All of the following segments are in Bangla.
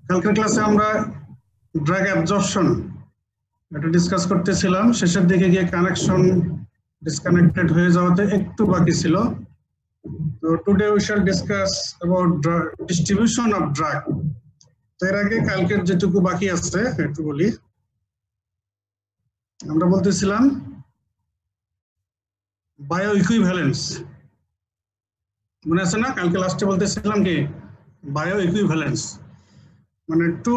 কালকের ক্লাসে আমরা ড্রাগ অ্যাবজর্পশন এটা ডিসকাস করতেছিলাম, শেষের দিকে গিয়ে কানেকশন ডিসকানেক্টেড হয়ে যাওয়াতে একটু বাকি ছিল। তো today we shall discuss about distribution of drug. তো এর আগে কালকের যেটুকু বাকি আছে একটু বলি। আমরা বলতেছিলাম বায়ো ইকুইভ্যালেন্স, মনে আছে না? কালকে লাস্টে বলতেছিলাম কি বায়ো ইকুইভ্যালেন্স মানে টু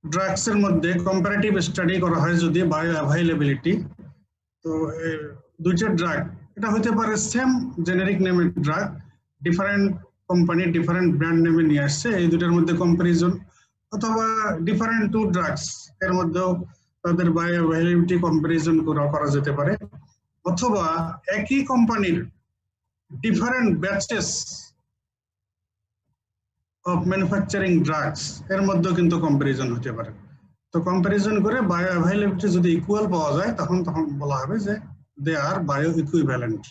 ড্রাগস এর মধ্যে কম্পারেটিভ স্টাডি করা হয় যদি বায়ো অ্যাভাইলেবিলিটি। তো দুইটা ড্রাগ এটা হতে পারে সেম জেনেরিক নেমের drug, different company different brand নেমে নিয়ে আসছে, এই দুটার মধ্যে কম্পারিজন, অথবা ডিফারেন্ট টু ড্রাগস এর মধ্যেও তাদের বায়ো অ্যাভাইলেবিলিটি কম্পারিজন করা যেতে পারে, অথবা একই কোম্পানির different batches of manufacturing drugs এর মধ্যেও কিন্তু কম্পারিজন হতে পারে। তো কম্পারিজন করে বায়ো অ্যাভাইলেবিলিটি যদি ইকুয়াল পাওয়া যায় তখন বলা হবে যে they are bioequivalent.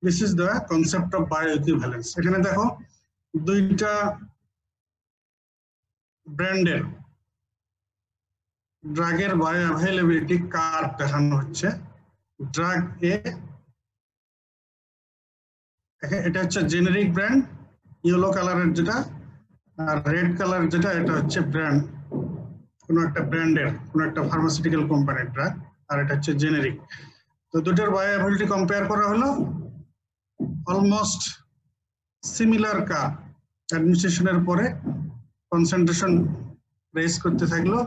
This is the concept of bioequivalence. এখানে দেখো দুইটা ব্র্যান্ডের ড্রাগের বায়ো অ্যাভাইলেবিলিটি কার্ভ দেখানো হচ্ছে। ড্রাগ এ, এটা হচ্ছে জেনেরিক ব্র্যান্ড ইয়েলো কালারের যেটা, আর রেড কালার যেটা এটা হচ্ছে ব্র্যান্ড, কোনো একটা ব্র্যান্ডের কোনো একটা ফার্মাসিউটিক্যাল কোম্পানির ড্রাগ, আর এটা হচ্ছে জেনেরিক। তো দুটোর বায়ো অ্যাভাইলেবিলিটি কম্পেয়ার করা হলো, অলমোস্ট সিমিলার কার্ভ। অ্যাডমিনিস্ট্রেশনের পরে কনসেন্ট্রেশন রেজ করতে থাকলো,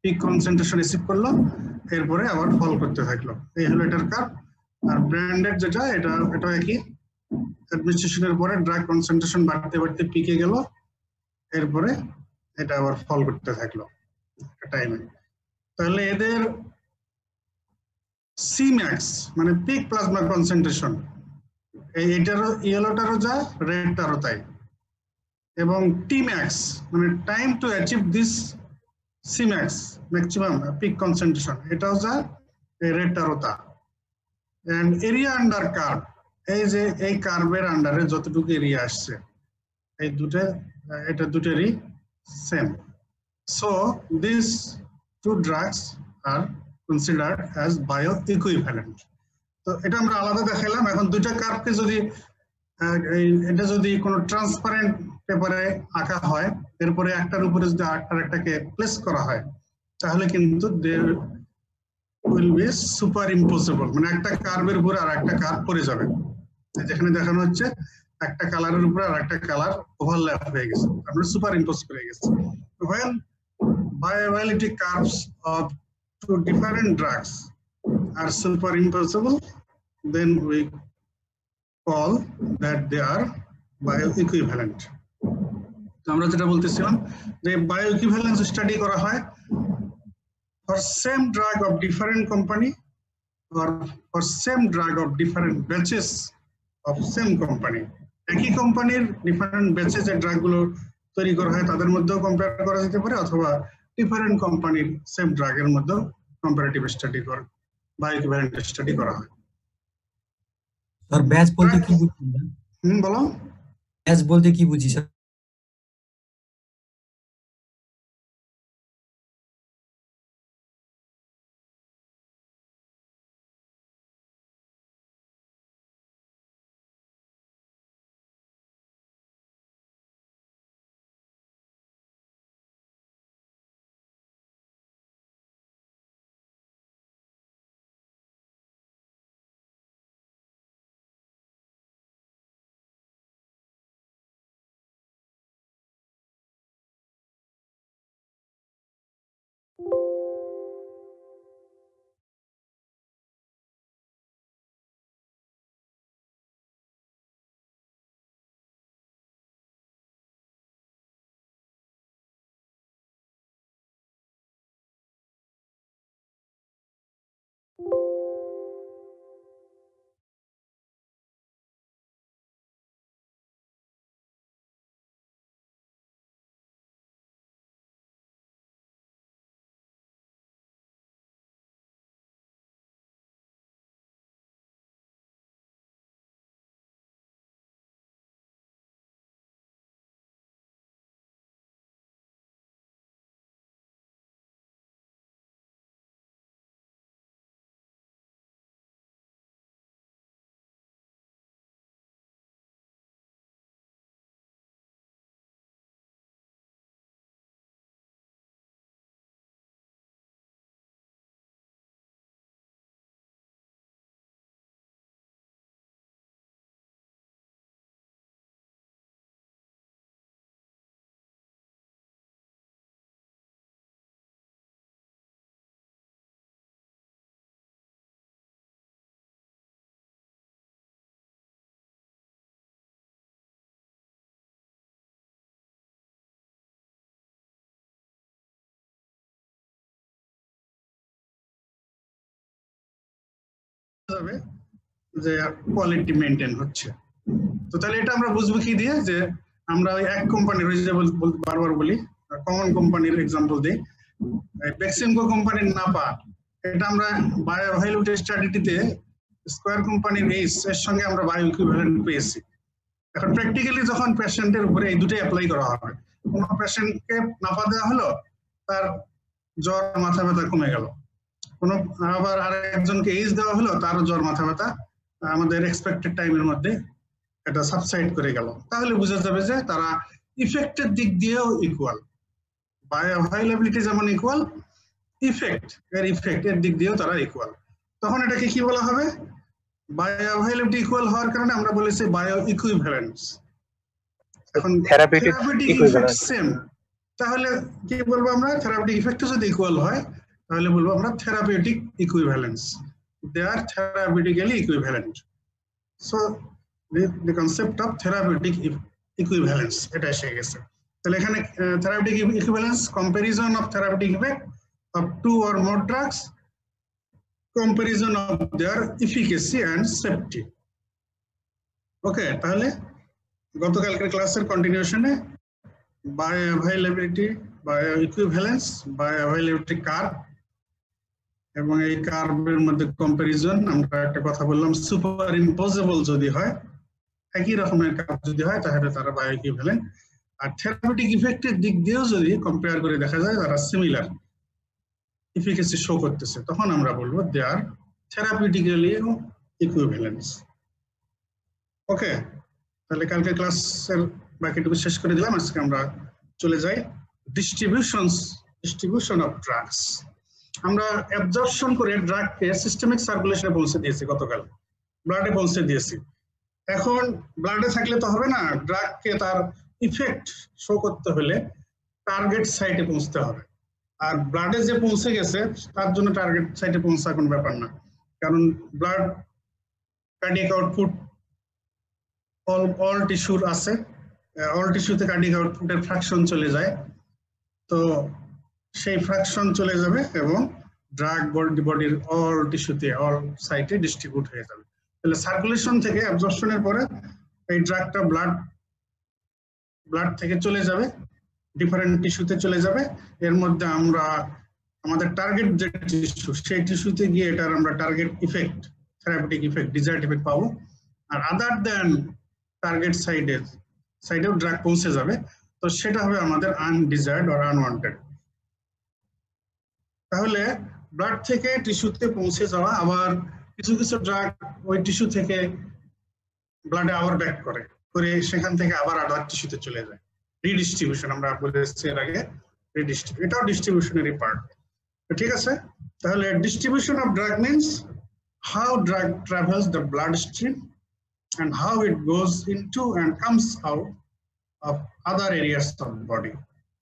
পিক কনসেন্ট্রেশন রিসিভ করলো, এরপরে আবার ফল করতে থাকলো। এই হলো এটার কার্ভ। আর ব্র্যান্ডের যেটা এটা একই, অ্যাডমিনিস্ট্রেশনের পরে ড্রাগ কনসেন্ট্রেশন বাড়তে বাড়তে পিকে গেল, এরপরে এটা আবার ফল করতে থাকলো টাইমে। তাহলে এদের সি ম্যাক্স মানে পিক প্লাজমা কনসেন্ট্রেশন এইটারও ইয়েলোটারও যা, রেডটারও তাই, এবং টি ম্যাক্স মানে time to achieve this C max maximum peak concentration এটাও যা, রেডটারও তা। এন্ড এরিয়া আন্ডার কার্ভ, এই যে এই কার্ভের আন্ডারে যতটুকু এরিয়া আসছে এই এটা দুটেরই same. So this two drugs are considered as bioequivalent. তো এটা আমরা আলাদা দেখাইলাম। এখন দুইটা কার্ভকে যদি এটা যদি কোনো ট্রান্সপারেন্ট পেপারে আঁকা হয়, এরপরে একটার উপরে যদি আরেকটাকে প্লেস করা হয়, তাহলে কিন্তু উইল বি সুপার ইম্পসিবল, মানে একটা কার্ভের উপরে আর একটা কার্ভ পড়ে যাবে। যেখানে দেখানো হচ্ছে একটা কালারের উপরে আর একটা কালার ওভারল্যাপ হয়ে গেছে, আমরা সুপার ইম্পোজ করে গেছে। when bioavailability curves of two different drugs are superimposable, then we call that they are bioequivalent. আমরা যেটা বলতেছিলাম যে bioequivalence স্টাডি করা হয় for same drug of different company or for same drug of different batches of same company. একই কোম্পানির ডিফারেন্ট ব্যাচেস এর ড্রাগগুলো তৈরি করা হয়, তাদের মধ্যেও কম্পেয়ার করা যেতে পারে, অথবা ডিফারেন্ট কোম্পানির সেম ড্রাগের মধ্যেও কম্পারেটিভ স্টাডি করা বা ইকুইভ্যালেন্ট স্টাডি করা হয়। স্যার ব্যাচ বলতে কি বুঝি? বলো। ব্যাচ বলতে কি বুঝি স্যার? যাবে যে কোয়ালিটি মেইনটেইন হচ্ছে। তো তাহলে এটা আমরা বুঝবো কি দিয়ে, যে আমরা এক কোম্পানির বারবার বলি কমন কোম্পানির এক্সাম্পল দিই, বেক্সিমকো কোম্পানির নাপা, এটা আমরা বায়োভ্যালিউটি স্ট্র্যাটেজিতে স্কয়ার কোম্পানির এইস এর সঙ্গে আমরা বায়ো ইকুইভ্যালেন্ট পেয়েছি। এখন প্র্যাকটিক্যালি যখন পেশেন্টের উপরে এই দুটোই অ্যাপ্লাই করা হবে, কোনো পেশেন্টকে নাপা দেওয়া হলো, তার জ্বর মাথা ব্যথা কমে গেল, কোনো আবার আরেকজনকে এইস দেওয়া হলো, তার জ্বর মাথা ব্যথা আমাদের এক্সপেক্টেড টাইমের মধ্যে এটা সাবসাইড করে গেল, তাহলে বোঝা যাবে যে তারা ইফেক্টের দিক দিয়েও ইকুয়াল। বায়োঅ্যাভেইলেবিলিটি যেমন ইকুয়াল, ইফেক্ট এর দিক দিয়েও তারা ইকুয়াল। তখন এটাকে কি বলা হবে? বায়োঅ্যাভেইলেবিলিটি ইকুয়াল হওয়ার কারণে আমরা বলেছি বায়ো ইকুইভ্যালেন্স। এখন থেরাপিউটিক ইফেক্ট সেম, তাহলে কি বলবো আমরা? থেরাপিউটিক ইফেক্ট যদি ইকুয়াল হয় তাহলে বলবো আমরা therapeutic equivalence, they are therapeutically equivalent. So the concept of therapeutic equivalence এটা এসে গেছে। তাহলে এখানে therapeutic equivalence, comparison of therapeutic effect of two or more drugs, comparison of their efficacy and safety. ওকে, তাহলে গতকালকের ক্লাসের কন্টিনিউশনে বায়োঅ্যাভেইলেবিলিটি, বায়োইকুইভ্যালেন্স, বায়োঅ্যাভেইলেবিলিটি কার্ভ এবং এই কার্ভের মধ্যে কম্পারিজন, আমরা একটা কথা বললাম সুপার ইম্পোজেবল যদি হয়, একই রকমের কাজ যদি হয় তাহলে তারা বায়োইকুইভ্যালেন্ট। আর থেরাপিউটিক ইফেক্টের দিক দিয়েও যদি কম্পেয়ার করে দেখা যায় তারা সিমিলার এফিকাসি শো করতেছে, তখন আমরা বলবো দে আর থেরাপিউটিক্যালি ইকুইভ্যালেন্স। ওকে, তাহলে কালকে ক্লাসের বাকিটুকু শেষ করে দিলাম। আজকে আমরা চলে যাই ডিস্ট্রিবিউশন অফ ড্রাগস। আমরা অ্যাবজর্পশন করে ড্রাগকে সিস্টেমিক সার্কুলেশনে পৌঁছে দিয়েছি, গতকাল ব্লাডে পৌঁছে দিয়েছি। এখন ব্লাডে থাকলে তো হবে না, ড্রাগকে তার ইফেক্ট শো করতে হলে টার্গেট সাইটে পৌঁছতে হবে। আর ব্লাডে যে পৌঁছে গেছে তার জন্য টার্গেট সাইটে পৌঁছা কোনো ব্যাপার না, কারণ ব্লাড কার্ডিয়াক আউটপুট অল টিস্যুর আছে, অল টিস্যুতে কার্ডিয়াক আউটপুটের ফ্র্যাকশন চলে যায়, তো সেই ফ্র্যাকশন চলে যাবে এবং ড্রাগ বডির অল টিস্যুতে, অল সাইটে ডিস্ট্রিবিউট হয়ে যাবে। তাহলে সার্কুলেশন থেকে অ্যাবজর্পশনের পরে এই ড্রাগটা ব্লাড থেকে চলে যাবে, ডিফারেন্ট টিস্যুতে চলে যাবে। এর মধ্যে আমরা আমাদের টার্গেট যে টিস্যু, সেই টিস্যুতে গিয়ে এটার আমরা target effect, therapeutic effect, desired effect পাবো। আর আদার দেন টার্গেট সাইডেও ড্রাগ পৌঁছে যাবে, তো সেটা হবে আমাদের আনডিজায়ার্ড অর আনওয়ান্টেড। তাহলে ব্লাড থেকে টিস্যুতে পৌঁছে যাওয়া, আবার কিছু কিছু ড্রাগ ওই টিস্যু থেকে ব্লাডে আবার ব্যাক করে সেখান থেকে আবার আদার টিস্যুতে চলে যায়। রিডিস্ট্রিবিউশন আমরা বলেছি এর আগে, এটাও ডিস্ট্রিবিউশনারি পার্ট। ঠিক আছে, তাহলে distribution of drug means how drug travels the blood stream and how it goes into and comes out of other areas of the body.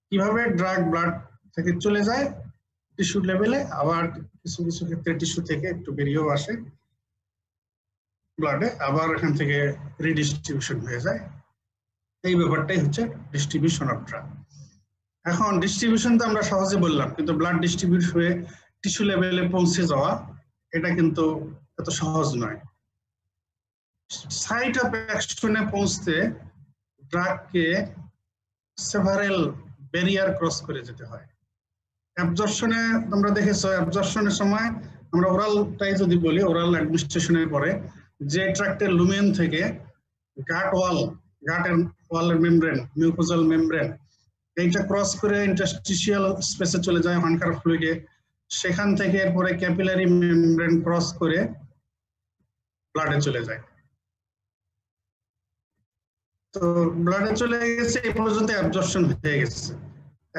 কিভাবে ড্রাগ ব্লাড থেকে চলে যায় টিস্যু লেভেলে, আবার কিছু কিছু ক্ষেত্রে টিস্যু থেকে একটু বেরিয়েও আসে ব্লাডে, আবার এখান থেকে রিডিস্ট্রিবিউশন হয়ে যায়। এই ব্যাপারটাই হচ্ছে ডিস্ট্রিবিউশন অফ ড্রাগ। এখন ডিস্ট্রিবিউশন তো আমরা সহজে বললাম, কিন্তু ব্লাড ডিস্ট্রিবিউট হয়ে টিস্যু লেভেলে পৌঁছে যাওয়া এটা কিন্তু এত সহজ নয়। সাইট অফ অ্যাকশনে পৌঁছতে ড্রাগকে সেভারেল ব্যারিয়ার ক্রস করে যেতে হয়। অ্যাবজর্পশনে তোমরা দেখেছো, অ্যাবজর্পশনের সময় আমরা ওরালটাই যদি বলি, ওরাল অ্যাডমিনিস্ট্রেশনের পরে যে ট্র্যাক্টের লুমেন থেকে গাটের ওয়ালের মেমব্রেন, মিউকোজাল মেমব্রেন, এইটা ক্রস করে ইন্টারস্টিশিয়াল স্পেসে চলে যায় ওয়ানকার ফ্লুইডে, সেখান থেকে এরপরে ক্যাপিলারি মেমব্রেন ক্রস করে ব্লাডে চলে যায়। তো ব্লাডে চলে গেছে, এই পর্যন্ত অ্যাবজর্পশন হয়ে গেছে।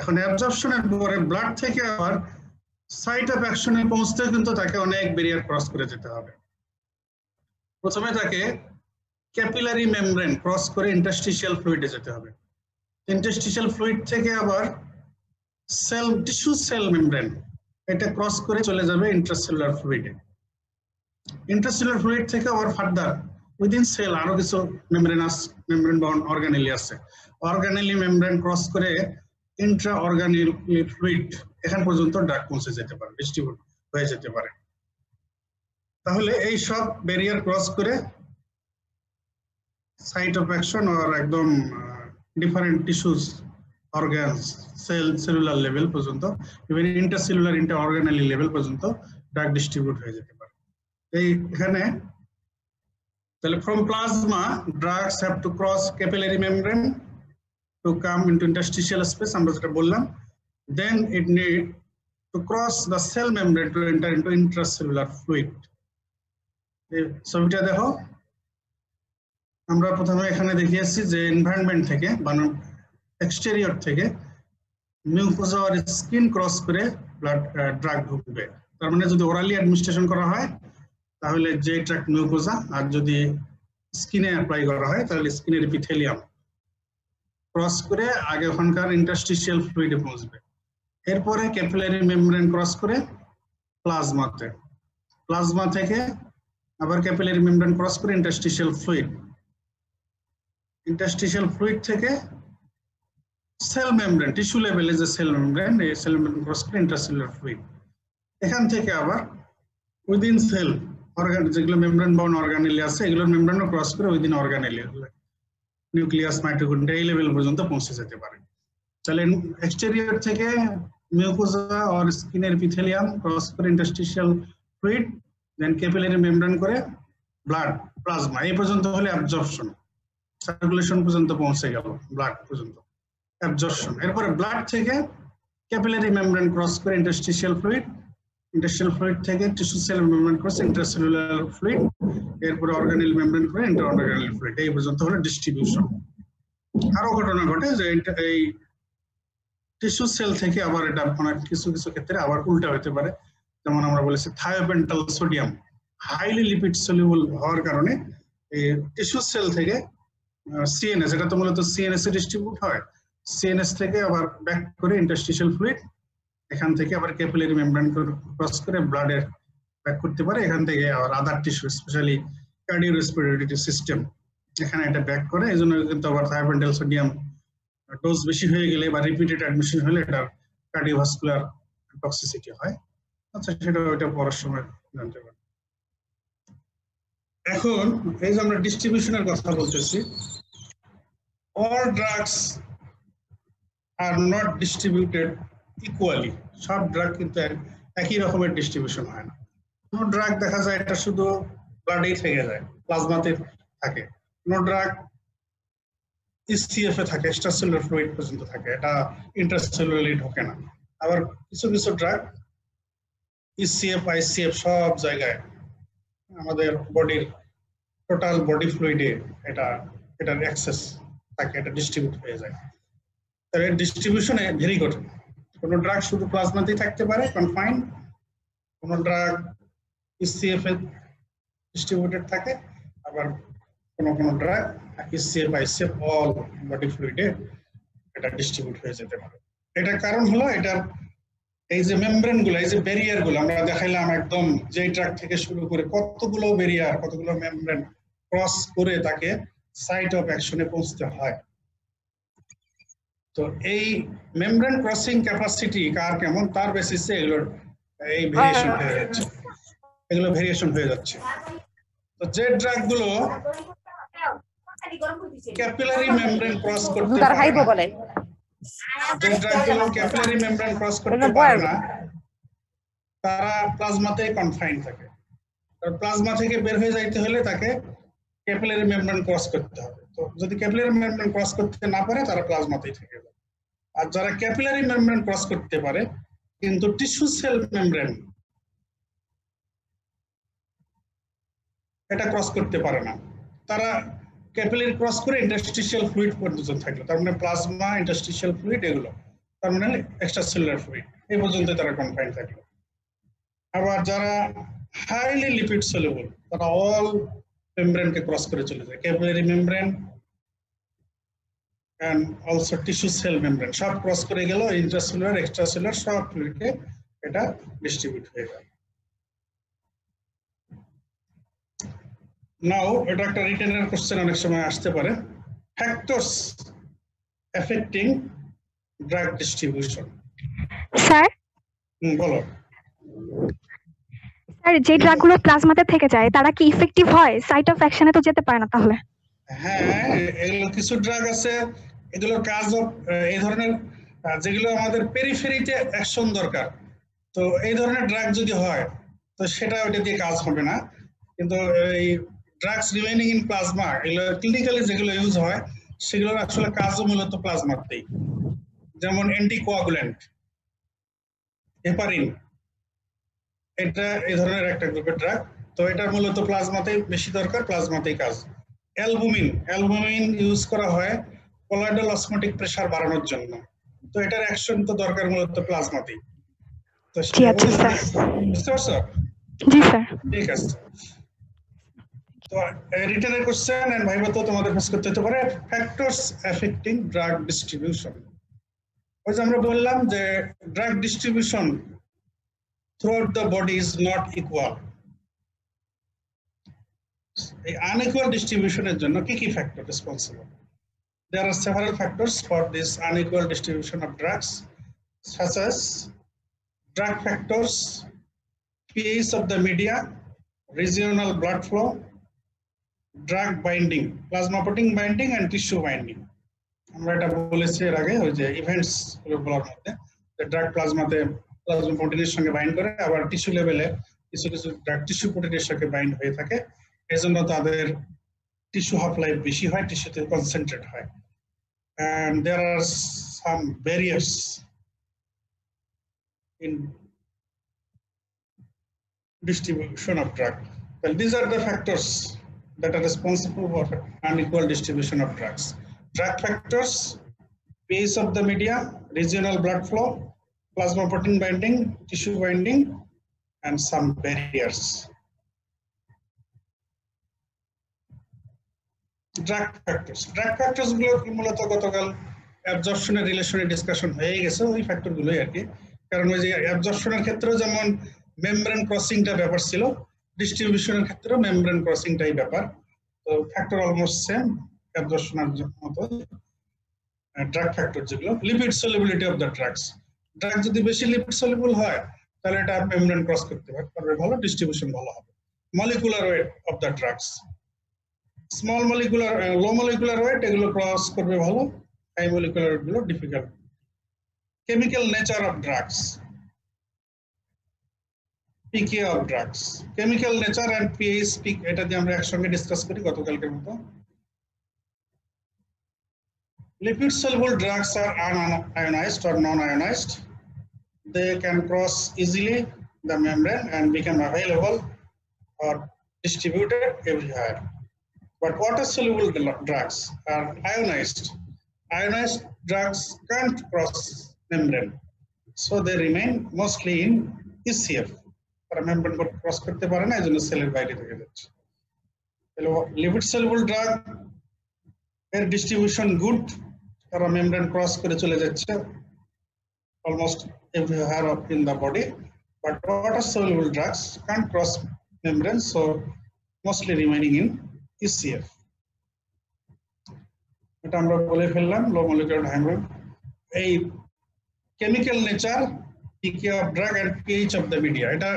এখন অ্যাবজর্পশনের পরে ব্লাড থেকে আবার সাইট অফ অ্যাকশনে পৌঁছতে কিন্তু তাকে অনেক ব্যারিয়ার ক্রস করে যেতে হবে। প্রথমে তাকে ক্যাপিলারি মেমব্রেন ক্রস করে ইন্টারস্টিশিয়াল ফ্লুইডে যেতে হবে। ইন্টারস্টিশিয়াল ফ্লুইড থেকে আবার টিস্যু সেল মেমব্রেন, এটা ক্রস করে চলে যাবে ইন্ট্রাসেলুলার ফ্লুইডে। ইন্ট্রাসেলুলার ফ্লুইড থেকে আবার ফার্দার উইদিন সেল আরো কিছু মেমব্রেন বাউন্ড অর্গানেলি আছে, অর্গানেলি মেমব্রেন ক্রস করে ইন্ট্রা অর্গানেলি ফ্লুইড, এখান পর্যন্ত ড্রাগ পৌঁছে যেতে পারে, ডিস্ট্রিবিউট হয়ে যেতে পারে। তাহলে এই সব ব্যারিয়ার ক্রস করে সাইট অফ অ্যাকশন আর একদম different tissues organs cellular level পর্যন্ত ইভেন ইন্টারসেলুলার ইন্টারঅর্গানালি লেভেল পর্যন্ত ড্রাগ ডিস্ট্রিবিউট হয়ে যেতে পারে। এখানে তাহলে from plasma drugs have to cross capillary membrane to come into interstitial space আমরা যেটা বললাম, then it need to cross the cell membrane to enter into intracellular fluid। এই ছবিটা দেখো, আমরা প্রথমে এখানে দেখিয়েছি যে এনভায়রনমেন্ট থেকে মানে এক্সটেরিয়র থেকে মিউকোজা আর স্কিন ক্রস করে ব্লাড ড্রাগ ঢুকবে। তার মানে যদি ওরালি অ্যাডমিনিস্ট্রেশন করা হয় তাহলে যে ট্র্যাক্ট মিউকোজা, আর যদি স্কিনে অ্যাপ্লাই করা হয় তাহলে স্কিনের এপিথেলিয়াম ক্রস করে আগে ওখানকার ইন্টারস্টিশিয়াল ফ্লুইডে পৌঁছবে। এরপরে ক্যাপিলারি মেমব্রেন ক্রস করে প্লাজমাতে, প্লাজমা থেকে আবার ক্যাপিলারি মেমব্রেন ক্রস করে ইন্টারস্টিশিয়াল ফ্লুইড, ইন্টারস্টিশিয়াল ফ্লুইড থেকে সেল মেমব্রেন, টিস্যু লেভেলে যে সেল মেমব্রেন, এই সেল মেমব্রেন ক্রস করে ইন্টারসেলুলার ফ্লুইড। এখান থেকে আবার উইদিন সেল অর্গান যেগুলো মেমব্রেন বাউন্ড অর্গানেলি আছে এগুলোর মেমব্রেনও ক্রস করে উইদিন অর্গানেলি নিউক্লিয়াস মাইটোকন্ড্রিয়া এই লেভেল পর্যন্ত পৌঁছে যেতে পারে। তাহলে এক্সটেরিয়র থেকে মিউকোজা আর স্কিনের এপিথেলিয়াম ক্রস করে ইন্টারস্টিশিয়াল ফ্লুইড, দেন ক্যাপিলারি মেমব্রেন করে ব্লাড প্লাজমা এই পর্যন্ত হলে অ্যাবজর্পশন, সার্কুলেশন পর্যন্ত পৌঁছে গেল ব্লাড পর্যন্ত অ্যাবজর্পশন। এরপরে ব্লাড থেকে ক্যাপিলারি মেমব্রেন ক্রস করে ইন্টারস্টিশিয়াল ফ্লুইড, ইন্টারস্টিশিয়াল ফ্লুইড থেকে tissue cell membrane cross intercellular fluid, এরপরে অর্গানেল মেমব্রেন করে ইন্টারঅর্গানেল ফ্লুইড, এই পর্যন্ত হলো ডিস্ট্রিবিউশন। আরো ঘটনা ঘটে যে এই টিস্যু সেল থেকে আবার এটা অনেক কিছু কিছু ক্ষেত্রে আবার উল্টা হতে পারে, যেমন আমরা বলেছি থায়োপেন্টাল সোডিয়াম হাইলি লিপিড সলিউবল হওয়ার কারণে এই টিস্যু সেল থেকে সিএনএস, এটা তো মূলত সিএনএস এ ডিস্ট্রিবিউট হয়, সিএনএস থেকে আবার ব্যাক করে ইন্টারস্টিশিয়াল ফ্লুইড, এখান থেকে আবার ক্যাপিলারি মেমব্রেন ক্রস করে ব্লাডে ব্যাক করতে পারে, এখান থেকে আবার আদার টিস্যু স্পেশালি কার্ডিওরেসপিরেটরি সিস্টেম এখানে এটা ব্যাক করে। এই জন্য কিন্তু আবার থায়োপেন্টাল সোডিয়াম ডোজ বেশি হয়ে গেলে বা রিপিটেড অ্যাডমিশন হলে এটা কার্ডিওভাস্কুলার টক্সিসিটি হয়। আচ্ছা, সেটা ওইটা পরের সময় জানতে পারি। এখন এই যে আমরা ডিস্ট্রিবিউশনের কথা বলতেছি, all drugs are not distributed equally, সব ড্রাগ কিন্তু একই রকমের ডিস্ট্রিবিউশন হয় না। কোনো ড্রাগ দেখা যায় এটা শুধু ব্লাডেই থেকে যায়, প্লাজমাতে থাকে, কোনো ড্রাগ ইসিএফ এ থাকে, এক্সট্রাসেলুলার ফ্লুইড পর্যন্ত থাকে, এটা ইন্টারসেলুলারলি ঢোকে না। আবার কিছু কিছু ড্রাগ ইসিএফ আইসিএফ সব জায়গায় আমাদের বডির টোটাল বডি ফ্লুইডে এটার অ্যাক্সেস থাকে, এটা ডিস্ট্রিবিউট হয়ে যায়। তাহলে ডিস্ট্রিবিউশনে ভেরি গুড। কোনো ড্রাগ শুধু প্লাজমাতেই থাকতে পারে কনফাইন্ড, কোনো ড্রাগ ইসিএফ এ ডিস্ট্রিবিউটেড থাকে, আবার কোনো drug ECF ICF all body ফ্লুইডে এটা ডিস্ট্রিবিউট হয়ে যেতে পারে। এটার কারণ হলো এটার এই যে মেমব্রেন গুলো, এই যে ব্যারিয়ার গুলো আমরা দেখাইলাম, একদম যে ড্রাগ থেকে শুরু করে কতগুলো ব্যারিয়ার কতগুলো মেমব্রেন ক্রস করে তাকে সাইট অফ অ্যাকশনে পৌঁছতে হয়। তো এই মেমব্রেন ক্রসিং ক্যাপাসিটি কার কেমন তার বেসিসে এগুলোর এই ভেরিয়েশন হয়ে যাচ্ছে, এগুলো ভেরিয়েশন হয়ে যাচ্ছে। তো যে ড্রাগ গুলো ক্যাপিলারি মেমব্রেন ক্রস করতে পারে না, যে ড্রাগগুলো ক্যাপিলারি মেমব্রেন ক্রস করতে পারে না তারা প্লাজমাতেই কনফাইন্ড থাকে। আর প্লাজমা থেকে বের হয়ে যাইতে হলে তাকে ক্যাপিলারি মেমব্রেন ক্রস করতে হবে। তো যদি ক্যাপিলারি মেমব্রেন ক্রস করতে না পারে তারা প্লাজমাতেই থেকে যাবে। আর যারা ক্যাপিলারি মেমব্রেন ক্রস করতে পারে কিন্তু টিস্যু সেল মেমব্রেন এটা ক্রস করতে পারে না, তারা ক্যাপিলারি ক্রস করে ইন্টারস্টিশিয়াল ফ্লুইড পর্যন্ত থাকলো, তার মানে প্লাজমা ইন্টারস্টিশিয়াল ফ্লুইড এগুলো, তার মানে এক্সট্রাসেলুলার ফ্লুইড এই পর্যন্ত তারা কনফাইন থাকলো। আবার যারা হাইলি লিপিড সলিউবল তারা অল মেমব্রেনকে ক্রস করে চলে যায়, capillary membrane and also tissue cell membrane সব ক্রস করে গেল, ইন্ট্রাসেলুলার এক্সট্রাসেলুলার সব ফ্লুইডকে এটা ডিস্ট্রিবিউট হয়ে যায়। নাও এটা একটা রিটেনের কোশ্চেন অনেক সময় আসতে পারে, factors affecting drug distribution. Sir বলো। স্যার যে ড্রাগগুলো প্লাজমাতে থেকে যায় তারা কি ইফেক্টিভ হয়? সাইট অফ অ্যাকশনে তো যেতে পারে না তাহলে? হ্যাঁ, এগুলো কিছু ড্রাগ আছে, এগুলোর কাজ এই ধরনের যেগুলো আমাদের পেরিফেরিতে অ্যাকশন দরকার, তো এই ধরনের ড্রাগ যদি হয় তো সেটা ওটা দিয়ে কাজ হবে না। কিন্তু এই ড্রাগস রিমেইনিং ইন প্লাজমা, এগুলো ক্লিনিক্যালি যেগুলো ইউজ হয় সেগুলোর আসলে কাজও মূলত প্লাজমাতেই, যেমন অ্যান্টিকোয়াগুল্যান্ট, হেপারিন, এটা এই ধরনের একটা গ্রুপের ড্রাগ। তো এটার মূলত প্লাজমাতেই বেশি দরকার, প্লাজমাতেই কাজ। অ্যালবুমিন ইউজ করা হয় কলয়েডাল অসমোটিক প্রেসার বাড়ানোর জন্য, তো এটার অ্যাকশন তো দরকার মূলত প্লাজমাতেই। তো জি আচ্ছা স্যার। বুঝতে পারছো? জি স্যার। ঠিক আছে। তো রিটেনের কোশ্চেন এন্ড ভাইবা তো তোমাদের ফেস করতে হতে পারে। Factors affecting drug distribution. ওই যে আমরা বললাম যে drug distribution throughout the body is not equal. এই আনইকুয়াল ডিস্ট্রিবিউশনের জন্য কি কি factor responsible? There are several factors for this unequal distribution of drugs, such as drug factors, pH of the media, regional blood flow, drug binding, plasma protein binding and tissue binding. আমরা এটা বলেছি এর আগে ওই যে ইভেন্টস গুলো বলার মধ্যে, যে ড্রাগ প্লাজমাতে প্লাজমা প্রোটিনের সঙ্গে বাইন্ড করে, আবার টিস্যু লেভেলে কিছু কিছু ড্রাগ টিস্যু প্রোটিনের সঙ্গে বাইন্ড হয়ে থাকে, এজন্য তাদের টিস্যু হাফ লাইফ বেশি হয়, টিস্যুতে কনসেন্ট্রেট হয়। And there are some barriers in distribution of drug. Well, these are the factors that are responsible for unequal distribution of drugs. Drug factors, pH of the media, regional blood flow, plasma protein binding, tissue binding, and some barriers. Drug factors গুলো মূলত গতকাল অ্যাবজর্পশনের রিলেশনে ডিসকাশন হয়ে গেছে, ওই ফ্যাক্টর গুলোই আর কি। কারণ ওই যে অ্যাবজর্পশনের ক্ষেত্রেও যেমন মেমব্রেন ক্রসিংটা ব্যাপার ছিল, ডিস্ট্রিবিউশনের ক্ষেত্রেও মেমব্রেন ক্রসিংটাই ব্যাপার। তো ফ্যাক্টর অলমোস্ট সেম অ্যাবজর্পশনের মতো। ড্রাগ ফ্যাক্টর যেগুলো, lipid solubility of the drugs, drug যদি বেশি লিপিড সলিবল হয় তাহলে এটা মেমব্রেন ক্রস করতে পারবে ভালো, ডিস্ট্রিবিউশন ভালো হবে। Molecular weight of the drugs, small molecular low molecular weight এগুলো ক্রস করবে ভালো, হাই মলিকুলার গুলো difficult. Chemical nature of drugs, PK of drugs, chemical nature and pH, এটা দিয়ে আমরা একসঙ্গে ডিসকাস করি গতকালকের মতো। Lipid soluble drugs are unionized or non-ionized. They can cross easily the membrane and become available or distributed everywhere. But water-soluble drugs are ionized. Ionized drugs can't cross membrane, so they remain mostly in ECF. তারা membrane cross করতে পারে না, এজন্য সেলের বাইরে থেকে যাচ্ছে। Lipid-soluble drug এর ডিস্ট্রিবিউশন গুড, তারা membrane cross করে চলে যাচ্ছে almost everywhere in the body. But water-soluble drugs can't cross membrane, so mostly remaining in ECF. এটা আমরা বলে ফেললাম লো মলিকুলার হাইড্রোজেন। এই chemical nature, PK of drug and pH of the media, এটা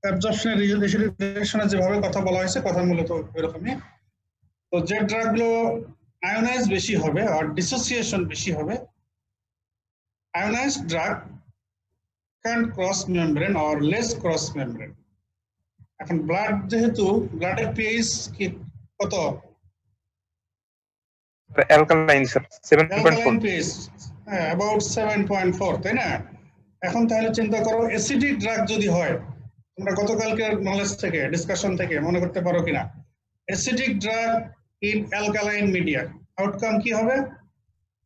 অ্যাবজর্পশনের রিলেশনে যেভাবে কথা বলা হয়েছে কথা মূলত এরকমই। তো যে ড্রাগগুলো আয়োনাইজ বেশি হবে আর ডিসোসিয়েশন বেশি হবে, ionized drug can cross membrane or less cross membrane. এখন ব্লাড, যেহেতু ব্লাডের পিএইচ কি কত? অ্যালকালাইন স্যার 7.4, pH about 7.4, তাই না? এখন তাহলে চিন্তা করো অ্যাসিডিক ড্রাগ যদি হয়, তোমরা গতকালকের নলেজ থেকে ডিসকাশন থেকে মনে করতে পারো কিনা, acidic drug in alkaline media outcome কি হবে?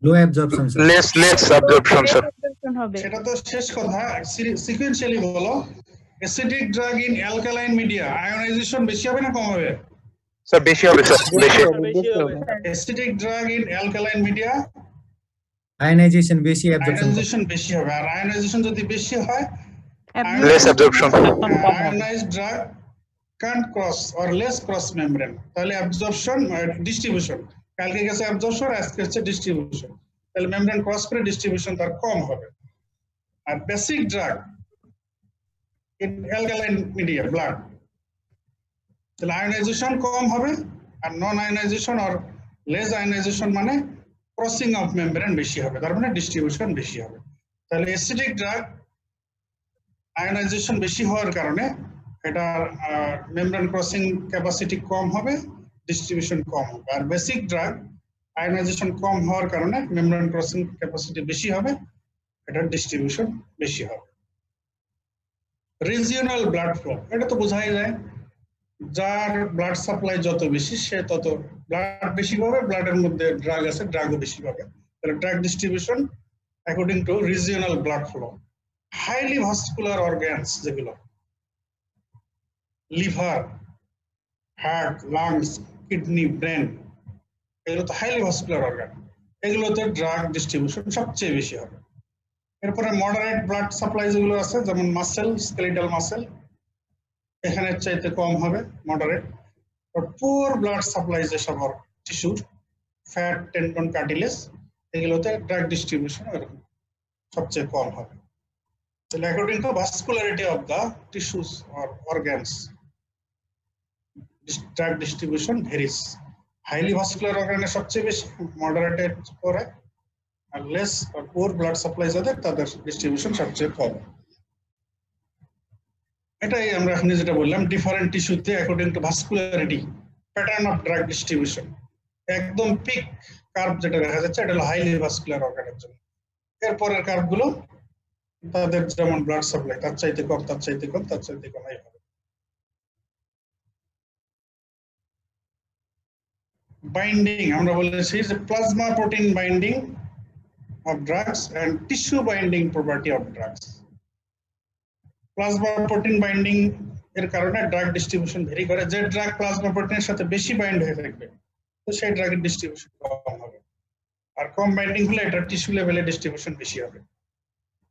Low absorption sir, less absorption sir. সেটা তো শেষ কথা, সিকোয়েন্সিয়ালি বলো। Acidic drug in alkaline media ionization বেশি হবে না কম হবে? স্যার বেশি হবে স্যার, বেশি হবে। Acidic drug in alkaline media ionisation বেশি, অ্যাবজর্পশন আয়োনাইজেশন বেশি হবে। আর আয়োনাইজেশন যদি বেশি হয়, less absorption. ionized drug can't cross or less cross membrane, তাহলে অ্যাবজর্পশন ডিস্ট্রিবিউশন, কালকে গেছে অ্যাবজর্পশন, আজকে হচ্ছে ডিস্ট্রিবিউশন, তাহলে মেমব্রেন ক্রস করে ডিস্ট্রিবিউশন তার কম হবে। আর basic drug in alkaline media, blood. তাহলে আয়োনাইজেশন কম হবে, আর নন আয়োনাইজেশন আর লেস আয়োনাইজেশন মানে ক্রসিং অফ মেমব্রেন বেশি হবে, তার মানে ডিস্ট্রিবিউশন বেশি হবে। তাহলে অ্যাসিডিক ড্রাগ আয়োনাইজেশন বেশি হওয়ার কারণে এটা মেমব্রেন ক্রসিং ক্যাপাসিটি কম হবে, ডিস্ট্রিবিউশন কম হবে। আর বেসিক ড্রাগ আয়োনাইজেশন কম হওয়ার কারণে মেমব্রেন ক্রসিং ক্যাপাসিটি বেশি হবে, এটার ডিস্ট্রিবিউশন বেশি হবে। রিজিওনাল ব্লাড ফ্লো, এটা তো বোঝাই যায়, যার ব্লাড সাপ্লাই যত বেশি সে তত ব্লাড বেশি পাবে, ব্লাডের মধ্যে ড্রাগ আছে ড্রাগও বেশি পাবে। তাহলে drug distribution according to regional blood flow. Highly vascular organs যেগুলো liver, heart, lungs, kidney, brain, এগুলো তো হাইলি ভাস্কুলার অর্গান, এগুলোতে ড্রাগ ডিস্ট্রিবিউশন সবচেয়ে বেশি হবে। এরপরে মডারেট ব্লাড সাপ্লাই যেগুলো আছে যেমন মাসেল, স্কেলিটাল মাসেল, এখানে চাইতে কম হবে মডারেট। পুয়ার ব্লাড সাপ্লাই যেসব টিস্যুর, ফ্যাট, টেন্ডন, কার্টিলেজ, এগুলোতে ড্রাগ ডিস্ট্রিবিউশন এরকম সবচেয়ে কম হবে। তাহলে according to vascularity of the tissues or organs, drug distribution varies. Highly vascular অর্গানে সবচেয়ে বেশি, মডারেটের পরে, আর লেস আর পুয়ার ব্লাড সাপ্লাই যাদের তাদের ডিস্ট্রিবিউশন সবচেয়ে কম। এটাই আমরা এখন যেটা বললাম, ডিফারেন্ট টিস্যুতে according to vascularity pattern of drug distribution. একদম পিক কার্ভ যেটা দেখা যাচ্ছে এটা হলো হাইলি ভাস্কুলার অর্গানের জন্য। এরপরের কার্ভ গুলো তাদের যেমন ব্লাড সাপ্লাই তার চাইতে কম, তার চাইতে কম, তার চাইতে কম, এই হবে। বাইন্ডিং আমরা বলেছি যে plasma protein binding of drugs and tissue binding property of drugs. Plasma protein binding এর কারণে ড্রাগ ডিস্ট্রিবিউশন ভেরি করে। যে ড্রাগ প্লাজমা প্রোটিনের সাথে বেশি বাইন্ড হয়ে থাকবে তো সেই ড্রাগের ডিস্ট্রিবিউশন কম হবে, আর কম বাইন্ডিং হলে এটা টিস্যু লেভেলে ডিস্ট্রিবিউশন বেশি হবে।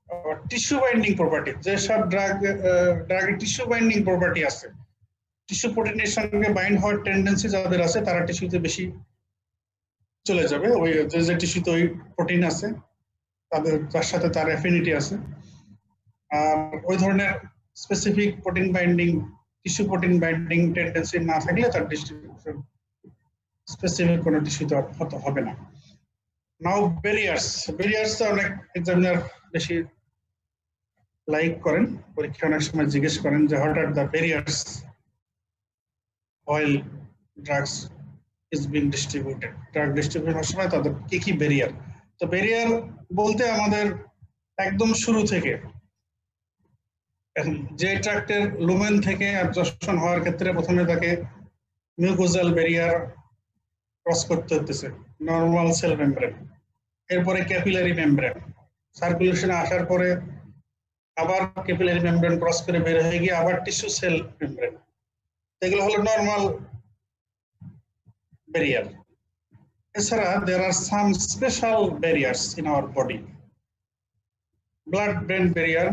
আর টিস্যু বাইন্ডিং প্রপার্টি, যে সব ড্রাগের টিস্যু বাইন্ডিং প্রপার্টি আছে, টিস্যু প্রোটিনের সঙ্গে বাইন্ড হওয়ার টেন্ডেন্সি যাদের আছে তারা টিস্যুতে বেশি চলে যাবে। ওই যে টিস্যুতে ওই প্রোটিন আছে তাদের, তার সাথে তার অ্যাফিনিটি আছে। আর ওই ধরনের specific protein binding, tissue protein binding tendency না থাকলে তার ডিস্ট্রিবিউশন স্পেসিফিক কোনো টিস্যুতে হবে না। নাও ব্যারিয়ার্স, ব্যারিয়ার্স অনেক এক্সামিনার বেশি লাইক করেন, পরীক্ষা অনেক সময় জিজ্ঞেস করেন যে what are the barriers while drugs is being distributed, drug ডিস্ট্রিবিউশনের সময় তাদের কি কি ব্যারিয়ার। তো ব্যারিয়ার বলতে আমাদের একদম শুরু থেকে, যে ট্রাক্টের লুমেন থেকে অ্যাবজর্পশন হওয়ার ক্ষেত্রে প্রথমে তাকে মিউকোজাল ব্যারিয়ার ক্রস করতে হতেছে, নরমাল সেল মেমব্রেন, এরপরে ক্যাপিলারি মেমব্রেন, সার্কুলেশনে আসার পরে আবার ক্যাপিলারি মেমব্রেন ক্রস করে বের হয়ে গিয়ে আবার টিস্যু সেল মেমব্রেন, এগুলো হলো নরমাল ব্যারিয়ার। এছাড়া there are some special barriers in our body: blood brain barrier,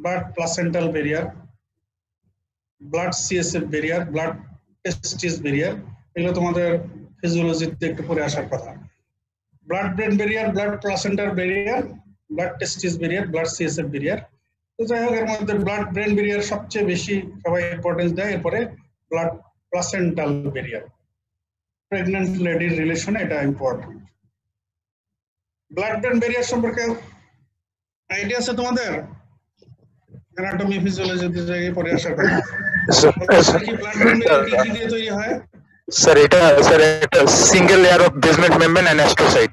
blood placental barrier, blood CSF barrier, blood testis barrier। এগুলো তোমাদের ফিজিওলজিতে একটু পরে আসার কথা। Blood brain barrier, blood placental barrier, blood testis barrier, blood CSF barrier. তো যাই হোক, এর মধ্যে ব্লাড ব্রেন ব্যারিয়ার সবচেয়ে বেশি সবাই ইম্পর্টেন্স দেয়, এরপরে ব্লাড প্লাসেন্টাল ব্যারিয়ার। প্রেগন্যান্ট লেডির রিলেশনে এটা ইম্পর্টেন্ট। ব্লাড ব্রেন ব্যারিয়ার সম্পর্কে আইডিয়া আছে তোমাদের? অ্যানাটমি ফিজিওলজিতে জায়গায় পড়ে আসার কথা। ব্লাড ব্রেন ব্যারিয়ার কি দিয়ে তৈরি হয়? স্যার এটা single layer of basement membrane and astrocyte.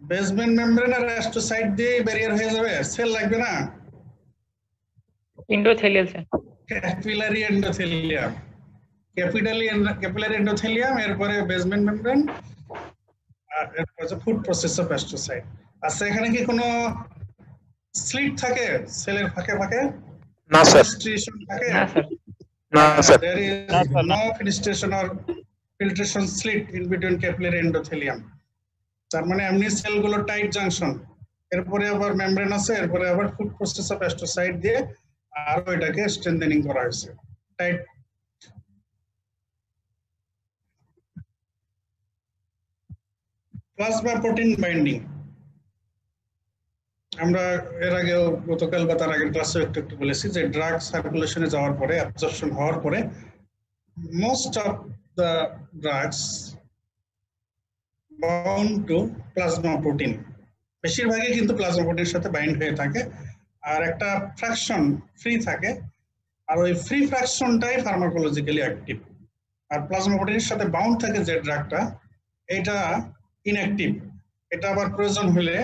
Basement membrane আর অ্যাস্ট্রোসাইট দিয়ে ব্যারিয়ার হয়ে যাবে, সেল লাগবে না। Endothelial sir, capillary endothelium, capillary endothelium, এরপরে বেসমেন্ট মেমব্রেন, আর এরপরে ফুড প্রসেস অফ অ্যাস্ট্রোসাইট। আচ্ছা, এখানে কি কোনো স্লিট থাকে সেলের ফাঁকে ফাঁকে? না স্যার, ফিল্ট্রেশন থাকে? না স্যার, না sir. There is no fenestration or filtration slit in between capillary endothelium. তার মানে এমনি সেলগুলো টাইট জাংশন, এরপরে আবার মেমব্রেন আছে, এরপরে আবার ফুড প্রসেস অফ অ্যাস্ট্রোসাইট দিয়ে আর এটাকে স্ট্রেনথেনিং করা হয়েছে, টাইট। প্লাজমা প্রোটিন বাইন্ডিং, আমরা এর আগেও গতকাল বা তার আগের ক্লাসে একটু বলেছি যে ড্রাগ সার্কুলেশনে যাওয়ার পরে অ্যাবজর্পশন হওয়ার পরে most of the drugs bound to plasma protein, বেশিরভাগই কিন্তু প্লাজমা প্রোটিনের সাথে বাইন্ড হয়ে থাকে, আর একটা ফ্র্যাকশন ফ্রি থাকে, আর ওই ফ্রি ফ্র্যাকশনটাই ফার্মাকোলজিক্যালি অ্যাক্টিভ। আর প্লাজমা প্রোটিনের সাথে বাউন্ড থাকে যে ড্রাগটা, এটা ইনঅ্যাক্টিভ। এটা আবার প্রয়োজন হলে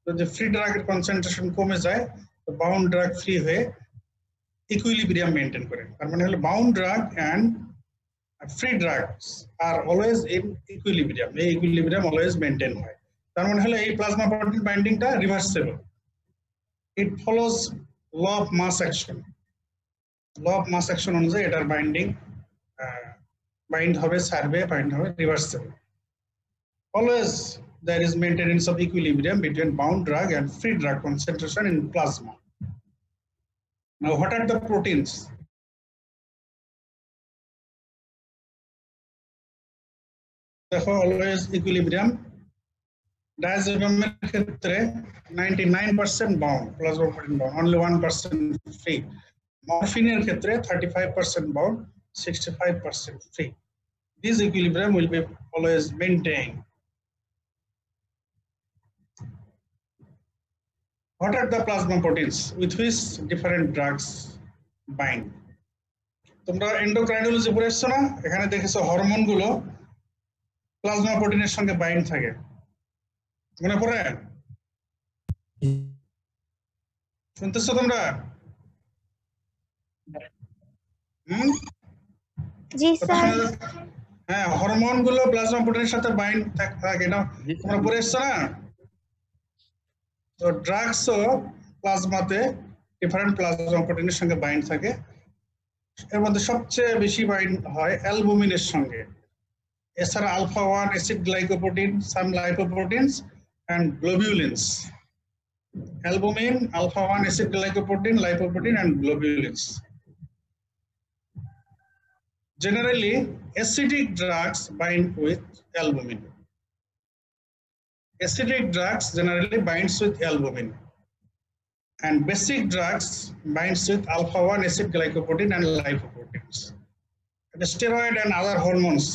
যদি ফ্রি ড্রাগের কনসেন্ট্রেশন কমে যায় তো বাউন্ড ড্রাগ ফ্রি হয়ে ইকুইলিব্রিয়াম মেনটেন করে। তার মানে হলো bound drug and free drugs are always in equilibrium, এই ইকুইলিব্রিয়াম অলওয়েজ মেনটেন হয়। তার মানে হলো এই প্লাজমা প্রোটিন বাইন্ডিংটা reversible, it follows law of mass action. Law of mass action অনুযায়ী এটার বাইন্ড হবে, সার্ভে বাইন্ড হবে, reversible. Always there is maintenance of equilibrium between bound drug and free drug concentration in plasma. Now, what are the proteins? Therefore, always equilibrium. Diazepam ক্ষেত্রে 99% bound, plasma protein bound, only 1% free. Morphine ক্ষেত্রে 35% bound, 65% free. This equilibrium will be always maintained. What are the plasma proteins with which different drugs bind? তোমরা এন্ডোক্রাইনোলজি পড়েছো না? এখানে দেখেছো হরমোন গুলো প্লাজমা প্রোটিনের সঙ্গে বাইন্ড থাকে, মনে পড়ে? শুনতেছো তোমরা? জি স্যার। হ্যাঁ, হরমোন গুলো প্লাজমা প্রোটিনের সাথে বাইন্ড থাকে, না? তোমরা পড়েছো না? তো ড্রাগসও প্লাজমাতে ডিফারেন্ট প্লাজমা প্রোটিনের সঙ্গে বাইন্ড থাকে। এর মধ্যে সবচেয়ে বেশি বাইন্ড হয় অ্যালবুমিনের সঙ্গে। এছাড়া alpha 1 acid glycoprotein, some lipoproteins and globulins. Albumin, alpha 1 acid glycoprotein, lipoprotein and globulins. Generally, acidic drugs bind with albumin. Acidic drugs generally binds with albumin, and basic drugs binds with alpha 1 acid glycoprotein and lipoproteins. And the steroid and other hormones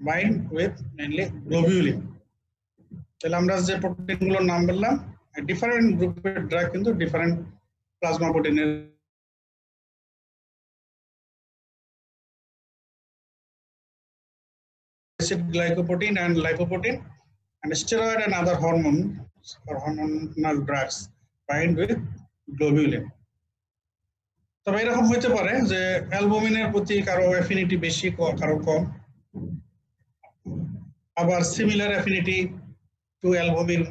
bind with mainly globulin. তাহলে আমরা যে প্রোটিনগুলোর নাম বললাম, ডিফারেন্ট গ্রুপের ড্রাগ কিন্তু ডিফারেন্ট প্লাজমা প্রোটিনের acid glycoprotein and lipoprotein, and steroid and other hormones or hormonal drugs bind with globulin. তবে এরকম হতে পারে যে অ্যালবুমিনের প্রতি কারো অ্যাফিনিটি বেশি, কারো কম, আবার similar affinity to albumin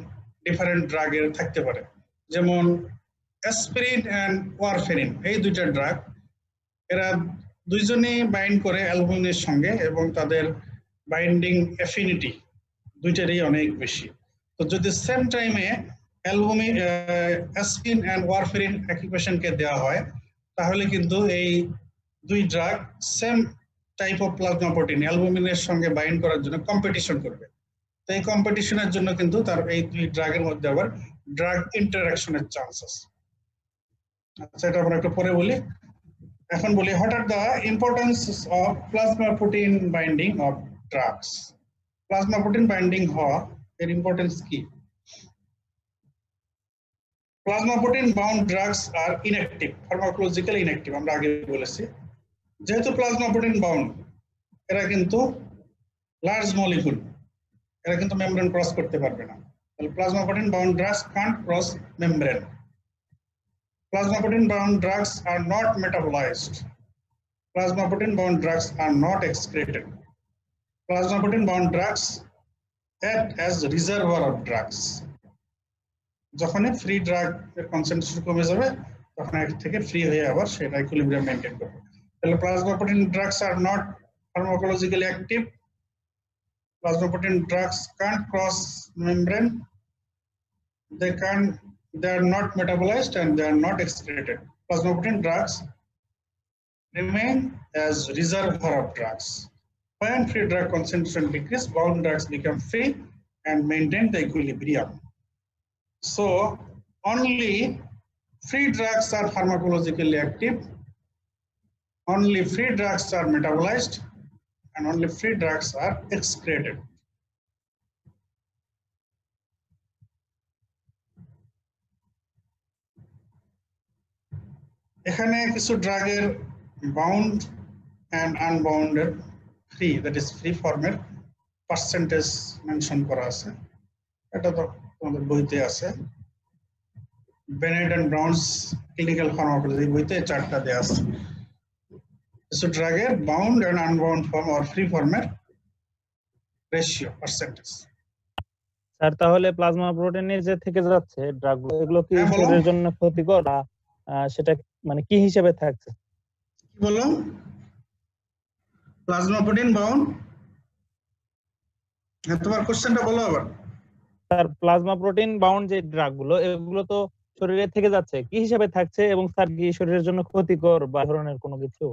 different ড্রাগের থাকতে পারে। যেমন অ্যাসপিরিন এন্ড ওয়ারফেরিন, এই দুইটা ড্রাগ, এরা দুইজনেই বাইন্ড করে অ্যালবুমিনের সঙ্গে এবং তাদের বাইন্ডিং অ্যাফিনিটি দুইটারই অনেক বেশি। তো যদি সেম টাইমে অ্যালবুমিন, অ্যাসপিরিন এন্ড ওয়ারফেরিন একই পেশেন্টকে দেওয়া হয়, তাহলে কিন্তু এই দুই drug same type of plasma protein অ্যালবুমিনের সঙ্গে বাইন্ড করার জন্য কম্পিটিশন করবে। তো এই কম্পিটিশনের জন্য কিন্তু তার এই দুই ড্রাগের মধ্যে আবার ড্রাগ ইন্টারঅ্যাকশনের চান্স আছে। আচ্ছা, এটা আমরা একটু পরে বলি। এখন বলি, what are the importance of plasma protein binding of drugs. Plasma protein binding হওয়া এর ইম্পর্টেন্স কি? প্লাজমা প্রোটিন বাউন্ড ড্রাগস আর ইনঅ্যাক্টিভ, ফার্মাকোলজিক্যালি ইনঅ্যাক্টিভ, আমরা আগে বলেছি। যেহেতু প্লাজমা প্রোটিন বাউন্ড, এরা কিন্তু লার্জ মলিকুল, এরা কিন্তু মেমব্রেন ক্রস করতে পারবে না। তাহলে plasma protein bound drugs can't cross membrane. Plasma protein bound drugs are not metabolized. Plasma protein bound drugs are not excreted. Plasma protein bound drugs act as reservoir of drugs. যখনই ফ্রি ড্রাগ এর কনসেন্ট্রেশন কমে যাবে, তখন এর থেকে ফ্রি হয়ে আবার সেটা ইকুইলিব্রিয়াম মেইনটেইন করবে। তাহলে plasma protein drugs are not pharmacologically active. Plasma protein drugs can't cross membrane. They are not metabolized and they are not excreted. Plasma protein drugs remain as reservoir of drugs. When free drug concentration decreases, bound drugs become free and maintain the equilibrium. So only free drugs are pharmacologically active, only free drugs are metabolized, and only free drugs are excreted. এখানে কিছু ড্রাগের bound and unbounded free, that is free ফর্মের পার্সেন্টেজ মেনশন করা আছে, এটা তো তোমাদের বইতে আছে। Bennett and Brown's clinical pharmacology বইতে চারটা দেয়া আছে। কিছু ড্রাগের bound and unbound form or free ফর্মের রেশিও পার্সেন্টেজ। স্যার তাহলে প্লাজমা প্রোটিনের যে থেকে যাচ্ছে ড্রাগগুলো, এগুলো কি হ্যাঁ, বলো। শরীরের জন্য ক্ষতিকর? সেটা মানে কি হিসেবে থাকছে? কি বলো? প্লাজমা প্রোটিন বাউন্ড, হ্যাঁ তোমার কোশ্চেনটা বলো আবার। স্যার প্লাজমা প্রোটিন বাউন্ড যে ড্রাগগুলো, এগুলো তো শরীরে থেকে যাচ্ছে, কি হিসেবে থাকছে এবং স্যার কি শরীরের জন্য ক্ষতিকর বা ধরনের কোনো কিছু?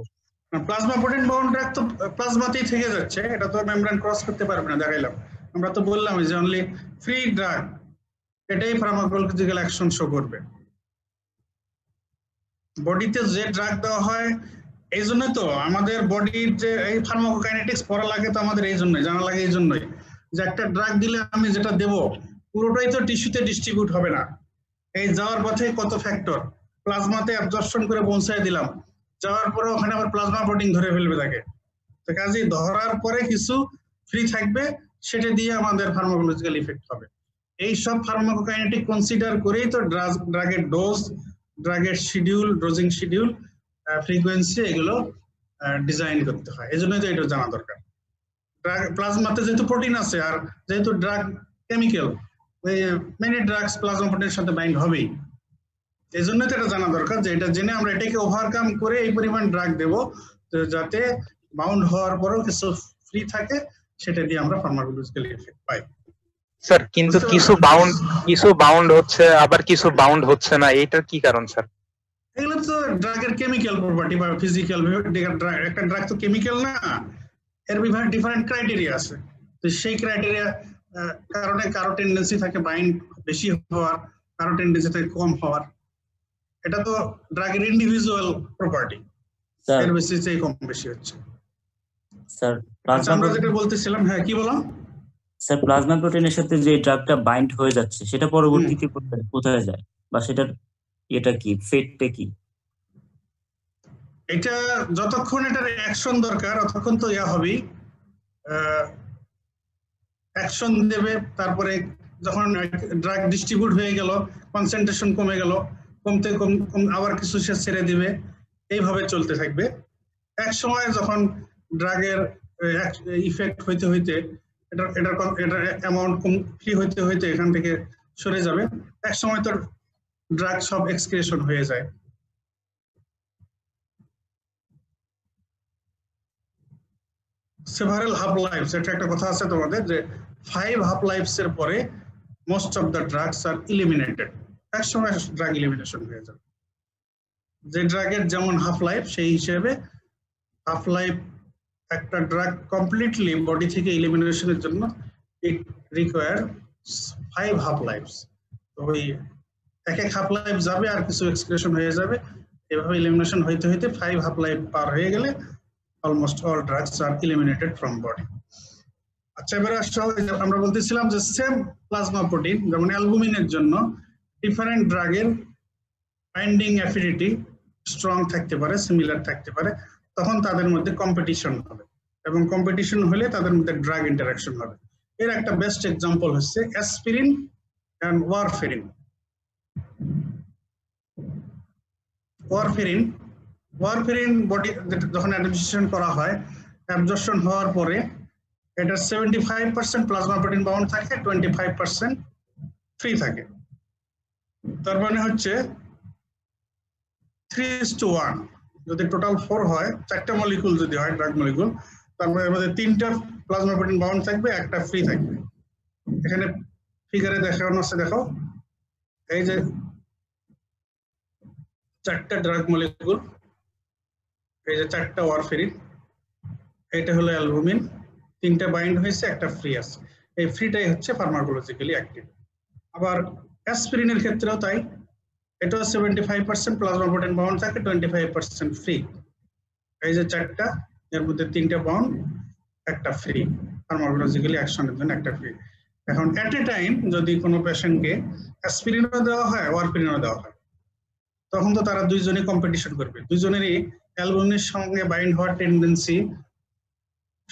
প্লাজমা প্রোটিন বাউন্ড ড্রাগ তো প্লাজমাতেই থেকে যাচ্ছে, এটা তো মেমব্রেন ক্রস করতে পারবে না, দেখাইলাম। আমরা তো বললাম যে অনলি ফ্রি ড্রাগ এটাই ফার্মাকোলজিক্যাল অ্যাকশন শো করবে। বডিতে যে ড্রাগ দেওয়া হয়, এই জন্যই তো আমাদের বডির যে এই ফার্মাকোকাইনেটিক্স পড়া লাগে, তো আমাদের এই জন্যই জানা লাগে, এই জন্যই যে একটা ড্রাগ দিলে আমি যেটা দেব পুরোটাই তো টিস্যুতে ডিস্ট্রিবিউট হবে না। এই যাওয়ার পথে কত ফ্যাক্টর, প্লাজমাতে অ্যাবজর্পশন করে পৌঁছায় দিলাম, যাওয়ার পরে ওখানে আবার প্লাজমা প্রোটিন ধরে ফেলবে তাকে, তো কাজেই ধরার পরে কিছু ফ্রি থাকবে, সেটা দিয়ে আমাদের ফার্মাকোলজিক্যাল ইফেক্ট হবে। এই সব ফার্মাকোকাইনেটিক কনসিডার করেই তো ড্রাগের ডোজ, ড্রাগের শিডিউল, ডোজিং শিডিউল, ফ্রিকোয়েন্সি এগুলো ডিজাইন করতে হয়। এই জন্যই তো এটা জানা দরকার। প্লাজমাতে যেহেতু প্রোটিন আছে আর যেহেতু ড্রাগ কেমিক্যাল, ওই মেনি ড্রাগস প্লাজমা প্রোটিনের সাথে বাইন্ড হবেই, এই জন্যই তো এটা জানা দরকার যে এটা জেনে আমরা এটাকে ওভারকাম করে এই পরিমাণ ড্রাগ দেব যাতে বাউন্ড হওয়ার পরেও কিছু ফ্রি থাকে, সেটা দিয়ে আমরা ফার্মাকোলজিক্যাল ইফেক্ট পাই। স্যার কিন্তু কিছু বাউন্ড হচ্ছে আবার কিছু বাউন্ড হচ্ছে না, এটার কি কারণ স্যার? এগুলো তো ড্রাগের কেমিক্যাল প্রপার্টি বা ফিজিক্যাল। একটা ড্রাগ তো কেমিক্যাল না, এর বিভিন্ন ডিফারেন্ট ক্রাইটেরিয়া আছে। তো সেই ক্রাইটেরিয়া কারণে কারো টেন্ডেন্সি থাকে বাইন্ড বেশি হওয়ার, কারো টেন্ডেন্সি থাকে কম হওয়ার। এটা তো ড্রাগের ইন্ডিভিজুয়াল প্রপার্টি, এর বেসিসে কম বেশি হচ্ছে। স্যার আমরা যেটা বলতেছিলাম, হ্যাঁ কি বলো? স্যার প্লাজমা প্রোটিনের সাথে যে ড্রাগটা বাইন্ড হয়ে যাচ্ছে সেটা পরবর্তীতে কোথায় যায়, বা সেটার এটা কি ফেটটা কি? এটা যতক্ষণ এটার অ্যাকশন দরকার ততক্ষণ তো ইয়া হবেই, অ্যাকশন দেবে। তারপরে যখন ড্রাগ ডিস্ট্রিবিউট হয়ে গেল, কনসেন্ট্রেশন কমে গেল, কমতে আবার কিছু সে ছেড়ে দিবে, এইভাবে চলতে থাকবে। এক সময় যখন ড্রাগের ইফেক্ট হইতে হইতে এটার অ্যামাউন্ট ফ্রি হইতে হইতে এখান থেকে সরে যাবে, এক সময় তো ড্রাগ সব এক্সক্রিশন হয়ে যায়। সেভারাল হাফ লাইফস, এটা একটা কথা আছে তোমাদের যে 5 হাফ লাইফস এর পরে most of the drugs are eliminated, এক সময় ড্রাগ ইলিমিনেশন হয়ে যাবে। যে ড্রাগের যেমন হাফ লাইফ, সেই হিসেবে হাফ লাইফ একটা ড্রাগ কমপ্লিটলি বডি থেকে ইলিমিনেশনের জন্য ইট রিকোয়ার 5 হাফ লাইফস। তো ওই এক হাফ লাইফ যাবে আর কিছু এক্সক্রিশন হয়ে যাবে, এভাবে ইলিমিনেশন হইতে হইতে 5 হাফ লাইফ পার হয়ে গেলে almost all drugs are eliminated from body. আচ্ছা এবারে আমরা বলতেছিলাম যে সেম প্লাজমা প্রোটিন যেমন অ্যালবুমিনের জন্য ডিফারেন্ট ড্রাগের বাইন্ডিং অ্যাফিনিটি স্ট্রং থাকতে পারে, সিমিলার থাকতে পারে, তখন তাদের মধ্যে কম্পিটিশন হবে, এবং কম্পিটিশন হলে তাদের মধ্যে ড্রাগ ইন্টারাকশন হবে। এর একটা বেস্ট এক্সাম্পল হচ্ছে aspirin and warfarin. Warfarin body যখন অ্যাডমিনিস্ট্রেশন করা হয়, অ্যাবজর্পশন হওয়ার পরে এটা 75% প্লাজমা প্রোটিন বাউন্ড থাকে, 25% ফ্রি থাকে। তার মানে হচ্ছে 3:1। যদি টোটাল 4 হয়, 4টা মলিকুল যদি হয় ড্রাগ মলিকুল, তারপরে এর মধ্যে 3টা প্লাজমা প্রোটিন বাউন্ড থাকবে, একটা ফ্রি থাকবে। এখানে ফিগারে দেখানো আছে, দেখো এই যে 4টা ড্রাগ মলিকুল, এই যে 4টা ওয়ারফেরিন, এটা হলো অ্যালবুমিন, 3টা বাইন্ড হয়েছে, একটা ফ্রি আছে। এই ফ্রিটাই হচ্ছে ফার্মাকোলজিক্যালি অ্যাক্টিভ। আবার অ্যাসপিরিনের ক্ষেত্রেও তাই, এটাও 75% প্লাজমা প্রোটিন বাউন্ড থাকে, 25% ফ্রি। এই যে চারটা, এর মধ্যে 3টা বাউন্ড, একটা ফ্রি, ফার্মাকোলজিক্যালি অ্যাকশনের জন্য একটা ফ্রি। এখন এট এ টাইম যদি কোনো পেশেন্টকে অ্যাসপিরিনও দেওয়া হয়, ওয়ারফারিনও দেওয়া হয়, তখন তো তারা দুইজনই কম্পিটিশন করবে, দুইজনেরই অ্যালবুমিনের সঙ্গে বাইন্ড হওয়ার টেন্ডেন্সি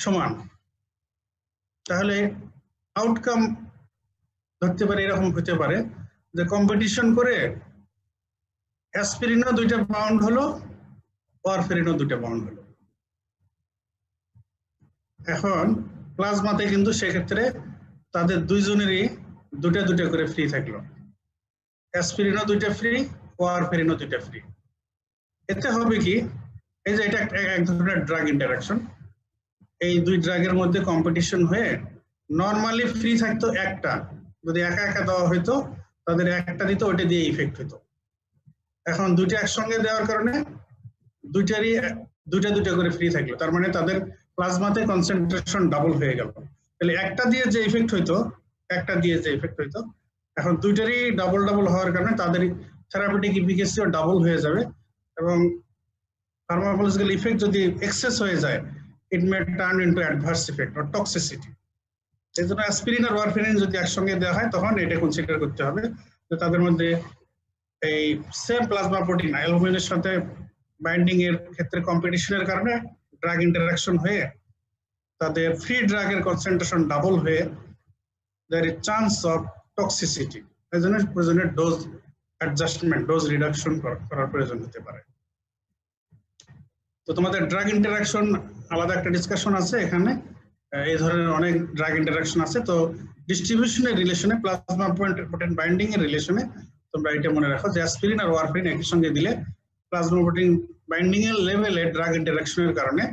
সমান। তাহলে আউটকাম ধরতে পারে এরকম হতে পারে যে কম্পিটিশন করে অ্যাসপিরিনও 2টা বাউন্ড হলো, ওয়ারফারিনও 2টা বাউন্ড হলো। এখন প্লাজমাতে কিন্তু সেক্ষেত্রে তাদের দুইজনেরই 2টা করে ফ্রি থাকলো, অ্যাসপিরিনও 2টা ফ্রি, ওয়ারফারিনও 2টা ফ্রি। এতে হবে কি, এই যে এটা এক ধরনের ড্রাগ ইন্টারাকশন, এই দুই ড্রাগের মধ্যে কম্পিটিশন হয়ে নরমালি ফ্রি থাকতো একটা, যদি একা একা দেওয়া হইতো তাদের একটা দিত, ওইটা দিয়ে ইফেক্ট হইতো। এখন 2টা একসঙ্গে দেওয়ার কারণে দুইটারই 2টা করে ফ্রি থাকলো, তার মানে তাদের প্লাজমাতে কনসেন্ট্রেশন ডাবল হয়ে গেল। তাহলে একটা দিয়ে যে ইফেক্ট হইতো, একটা দিয়ে যে ইফেক্ট হইতো, এখন দুইটারই ডাবল হওয়ার কারণে তাদের থেরাপিউটিক এফিকাসিও ডাবল হয়ে যাবে, এবং ফার্মাকোলজিক্যাল ইফেক্ট যদি এক্সেস হয়ে যায়, it may turn into adverse effect or toxicity. এই জন্য অ্যাসপিরিন আর ওয়ারফারিন যদি একসঙ্গে দেওয়া হয়, তখন এটা কনসিডার করতে হবে যে তাদের মধ্যে এই সেম প্লাজমা প্রোটিন অ্যালবুমিনের সাথে বাইন্ডিং এর ক্ষেত্রে কম্পিটিশনের কারণে ড্রাগ ইন্টারাকশন হয়ে তাদের ফ্রি ড্রাগের কনসেন্ট্রেশন ডাবল হয়ে there is chance of toxicity. এই জন্য প্রয়োজনে ডোজ অ্যাডজাস্টমেন্ট, ডোজ রিডাকশন করার প্রয়োজন হতে পারে। তো তোমাদের ড্রাগ ইন্টারাকশন আলাদা একটা ডিসকাশন আছে এখানে, এই ধরনের অনেক ড্রাগ ইন্টারাকশন আছে। তো ডিস্ট্রিবিউশনের রিলেশনে, প্লাজমা প্রোটিন বাইন্ডিং এর রিলেশনে তোমরা এটা মনে রাখো যে অ্যাসপিরিন আর ওয়ারফারিন একই সঙ্গে দিলে প্লাজমা প্রোটিন বাইন্ডিং এর লেভেলে ড্রাগ ইন্টারাকশনের কারণে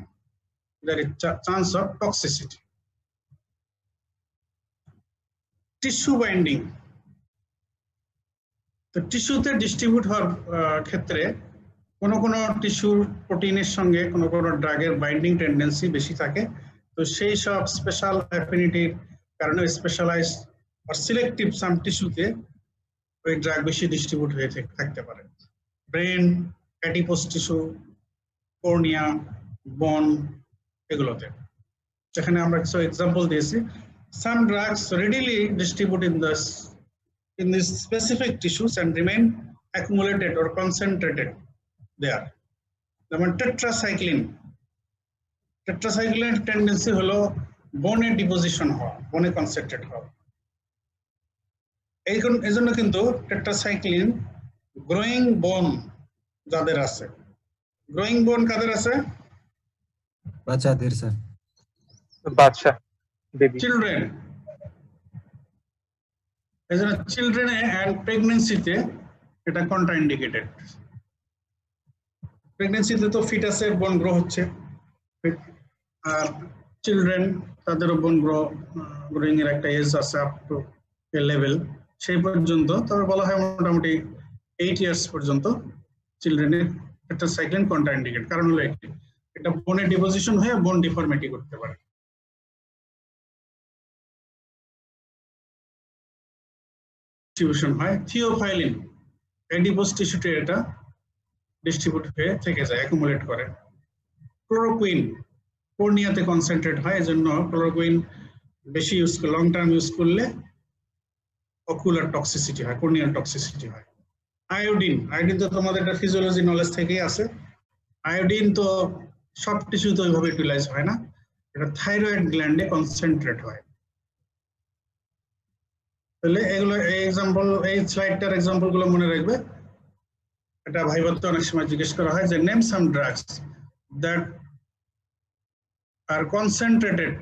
there is chance of toxicity. Tissue binding, তো টিস্যুতে ডিস্ট্রিবিউট হওয়ার ক্ষেত্রে কোনো টিস্যুর প্রোটিনের সঙ্গে কোনো ড্রাগের বাইন্ডিং টেন্ডেন্সি বেশি থাকে। তো সেই সব স্পেশাল অ্যাফিনিটির কারণে স্পেশালাইজ আর সিলেক্টিভ সাম টিস্যুতে ওই ড্রাগ বেশি ডিস্ট্রিবিউট হয়ে থাকতে পারে। ব্রেন, অ্যাডিপোস টিস্যু, কর্নিয়া, বন, এগুলোতে। যেখানে আমরা কিছু এক্সাম্পল দিয়েছি, some drugs readily distribute in these specific tissues and remain accumulated or concentrated there. যেমন টেট্রাসাইক্লিন টেন্ডেন্সি হলো বনে ডিপোজিশন হওয়া, বনে কনসেন্ট্রেট হওয়া। এই জন্য কিন্তু টেট্রাসাইক্লিন গ্রোয়িং বোন যাদের আছে, গ্রোয়িং বোন কাদের আছে? বাচ্চাদের স্যার, বাচ্চা, বেবি, চিলড্রেন। এই জন্য চিলড্রেনে অ্যান্ড প্রেগনেন্সিতে এটা কন্ট্রাইন্ডিকেটেড। প্রেগনেন্সিতে তো ফিটাসে বোন গ্রো হচ্ছে, আর চিলড্রেন তাদেরও বোন গ্রোয়িং এর একটা এজ আছে, আপ টু এ লেভেল, সেই পর্যন্ত। তবে বলা হয় মোটামুটি 8 ইয়ার্স পর্যন্ত চিলড্রেনের টেট্রাসাইক্লিন কন্ট্রাইন্ডিকেট। কারণ হলো এটা বোনে ডিপোজিশন হয়ে বোন ডিফর্মিটি করতে পারে। ডিস্ট্রিবিউশন হয় থিওফাইলিন, অ্যাডিপোস টিস্যুতে এটা ডিস্ট্রিবিউট হয়ে থেকে যায়, অ্যাকুমুলেট করে। ক্লোরোকুইন কর্নিয়াতে কনসেন্ট্রেট হয়, এজন্য ক্লোরোকুইন বেশি ইউজ, লং টার্ম ইউজ করলে অকুলার টক্সিসিটি হয়, কর্নিয়াল টক্সিসিটি হয়। আয়োডিন তো তোমাদের একটা ফিজিওলজি নলেজ থেকেই আছে। আয়োডিন তো সব টিস্যুতে ওইভাবে ইউটিলাইজ হয় না, এটা থাইরয়েড গ্ল্যান্ডে কনসেন্ট্রেট হয়। তাহলে এগুলো এই স্লাইডটার এক্সাম্পল গুলো মনে রাখবে। এটা ভাইবাতে অনেক সময় জিজ্ঞেস করা হয় যে name some drugs that are concentrated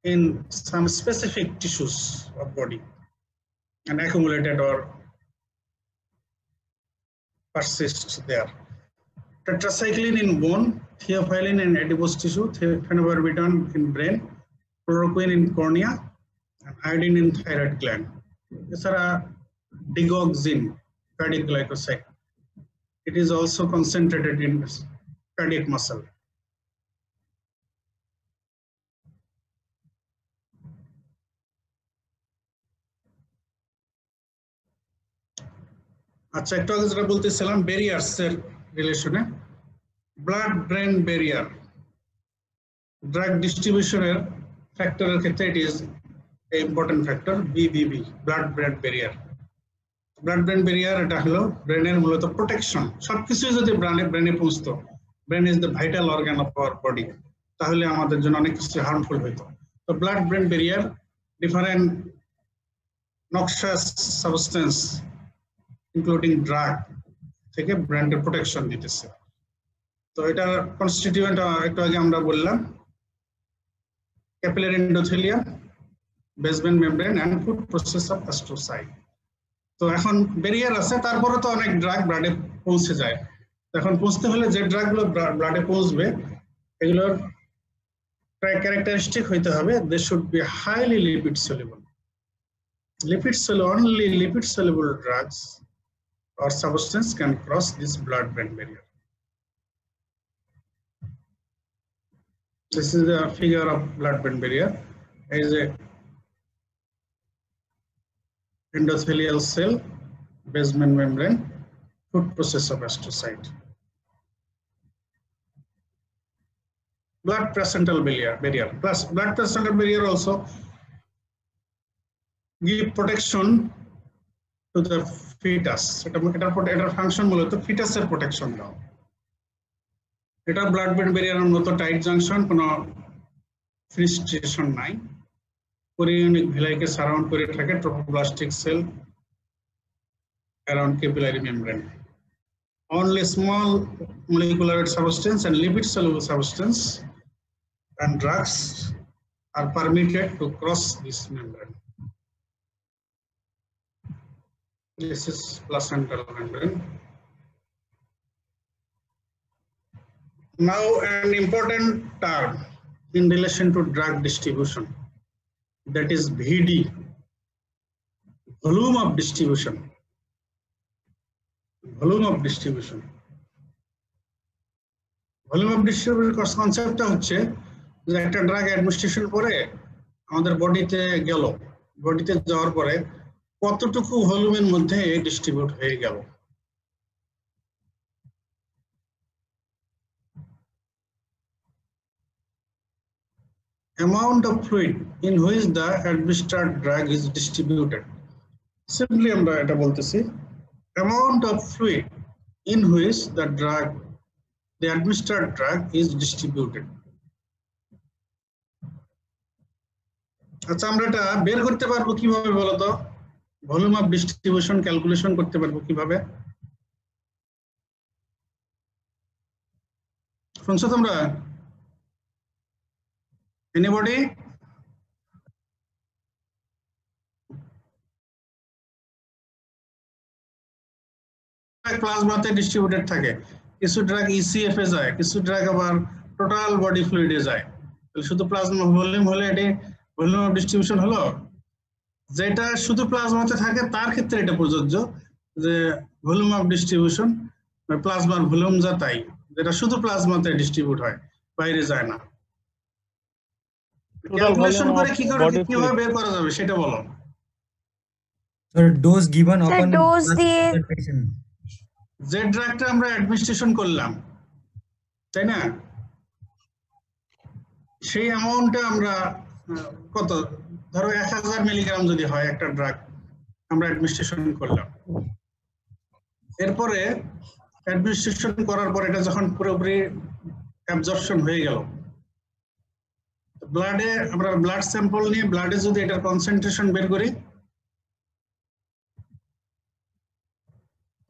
in some specific tissues of body and accumulated or persist there. Tetracycline in bone, theophylline in adipose tissue, phenobarbital in brain, chloroquine in cornea, and iodine in thyroid gland. These are digoxin, cardiac glycoside. It is also concentrated in cardiac muscle. আচ্ছা, একটু আগে যেটা বলতেছিলাম ব্যারিয়ার্স এর রিলেশনে, ব্লাড ব্রেন ব্যারিয়ার ড্রাগ ডিস্ট্রিবিউশনের ফ্যাক্টরের ক্ষেত্রে it is important factor BBB, blood brain barrier. Blood brain barrier এটা হলো ব্রেনের মূলত প্রোটেকশন। সবকিছুই যদি ব্রেনে পৌঁছতো, brain is the vital organ of our body, তাহলে আমাদের জন্য অনেক কিছু হার্মফুল হইতো। তো blood brain barrier different noxious substance including drug থেকে ব্রেনের প্রোটেকশন দিতেছে। তো এটার কনস্টিটিউয়েন্ট একটু আগে আমরা বললাম, capillary endothelium, basement membrane and foot process of astrocyte. তো এখন ব্যারিয়ার আছে, তারপরে তো অনেক ড্রাগ ব্লাডে পৌঁছে যায়। এখন পৌঁছতে হলে যে ড্রাগগুলো ব্লাডে পৌঁছবে এগুলোর ক্যারেক্টারিস্টিক হইতে হবে, they should be highly lipid soluble. Only lipid soluble drugs or substance can cross this blood-brain barrier. This is the figure of blood-brain barrier. There is a endothelial cell, basement membrane, food process of astrocyte. Blood placental barrier. Plus blood placental barrier also give protection to the fetus. এটার ফাংশন মূলত ফিটাসের প্রোটেকশন দাও। এটা ব্লাড ব্রেন ব্যারিয়ারের মতো টাইট জাংশন, কোনো ফিস্টেশন নাই। কোরিওনিক ভিলাইকে সারাউন্ড করে থাকে ট্রোফোপ্লাস্টিক sell around capillary membrane. Only small molecular substance and lipid soluble substance and drugs are permitted to cross this membrane. This is placental membrane. Now an important term in relation to drug distribution, that is VD, volume of distribution. Volume of distribution. Volume of distribution কনসেপ্টটা হচ্ছে যে একটা ড্রাগ অ্যাডমিনিস্ট্রেশন করে আমাদের বডিতে গেল, বডিতে যাওয়ার পরে কতটুকু ভলিউমের মধ্যে ডিস্ট্রিবিউট হয়ে গেল। Amount of fluid in which the administered drug is distributed. Simply আমরা এটা বলতেছি, amount of fluid in which the administered drug is distributed. আচ্ছা, আমরা এটা বের করতে পারবো কিভাবে বলতো? ভলিউম অফ ডিস্ট্রিবিউশন ক্যালকুলেশন করতে পারবো কিভাবে? শুনছো তোমরা? এনিবডি? প্লাজমাতে ডিস্ট্রিবিউটেড থাকে, কিছু ড্রাগ ইসিএফ এ যায়, কিছু ড্রাগ আবার টোটাল বডি ফ্লুইডে যায়। তাহলে শুধু প্লাজমা ভলিউম হলে এটি ভলিউম অফ ডিস্ট্রিবিউশন হলো। যেটা শুধু প্লাজমাতে থাকে তার ক্ষেত্রে এটা প্রযোজ্য যে ভলিউম অফ ডিস্ট্রিবিউশন প্লাজমার ভলিউম যা তাই, যেটা শুধু প্লাজমাতে ডিস্ট্রিবিউট হয়, বাইরে যায় না। ক্যালকুলেশন করে কিভাবে বের করা যাবে সেটা বলো। Sir, dose given upon dose দিয়ে concentration. যে ড্রাগটা আমরা অ্যাডমিনিস্ট্রেশন করলাম, তাই না, সেই অ্যামাউন্টটা আমরা কত, ধরো 1000 মিলিগ্রাম যদি হয় একটা ড্রাগ আমরা অ্যাডমিনিস্ট্রেশন করলাম, এরপরে অ্যাডমিনিস্ট্রেশন করার পর এটা যখন পুরোপুরি অ্যাবজর্পশন হয়ে গেল, ব্লাডে আমরা ব্লাড স্যাম্পল নিয়ে ব্লাডে যদি এটার কনসেন্ট্রেশন বের করি,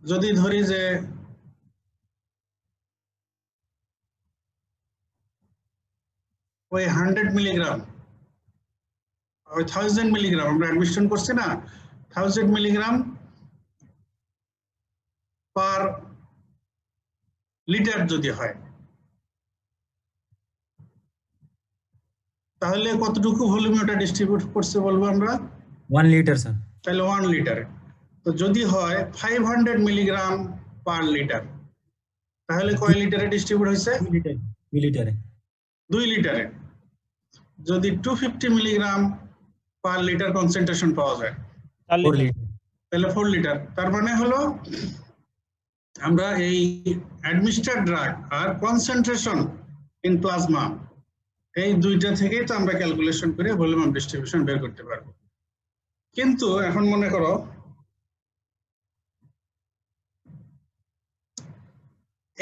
যদি ধরি যে ওই 100 মিলিগ্রাম ওই 1000 মিলিগ্রাম আমরা অ্যাডমিশন করছি না, 1000 মিলিগ্রাম পার লিটার যদি হয়, তাহলে কতটুকু ভলিউমে ওটা ডিস্ট্রিবিউট করছে বলবো আমরা? 1 liter, sir. তাহলে 1 লিটারে। তো যদি হয় 500 মিলিগ্রাম পার লিটার, তাহলে কয় লিটারে ডিস্ট্রিবিউট হয়েছে? 2 liter. 2 লিটারে। যদি 250 মিলিগ্রাম পার লিটার কনসেন্ট্রেশন পাওয়া যায়, 4 liter. তাহলে 4 লিটার। তার মানে হলো আমরা এই অ্যাডমিনিস্ট্রেটেড ড্রাগ আর কনসেন্ট্রেশন ইন প্লাজমা এই দুইটা থেকেই তো আমরা ক্যালকুলেশন করে ভলিউম অফ ডিস্ট্রিবিউশন বের করতে পারবো। কিন্তু এখন মনে করো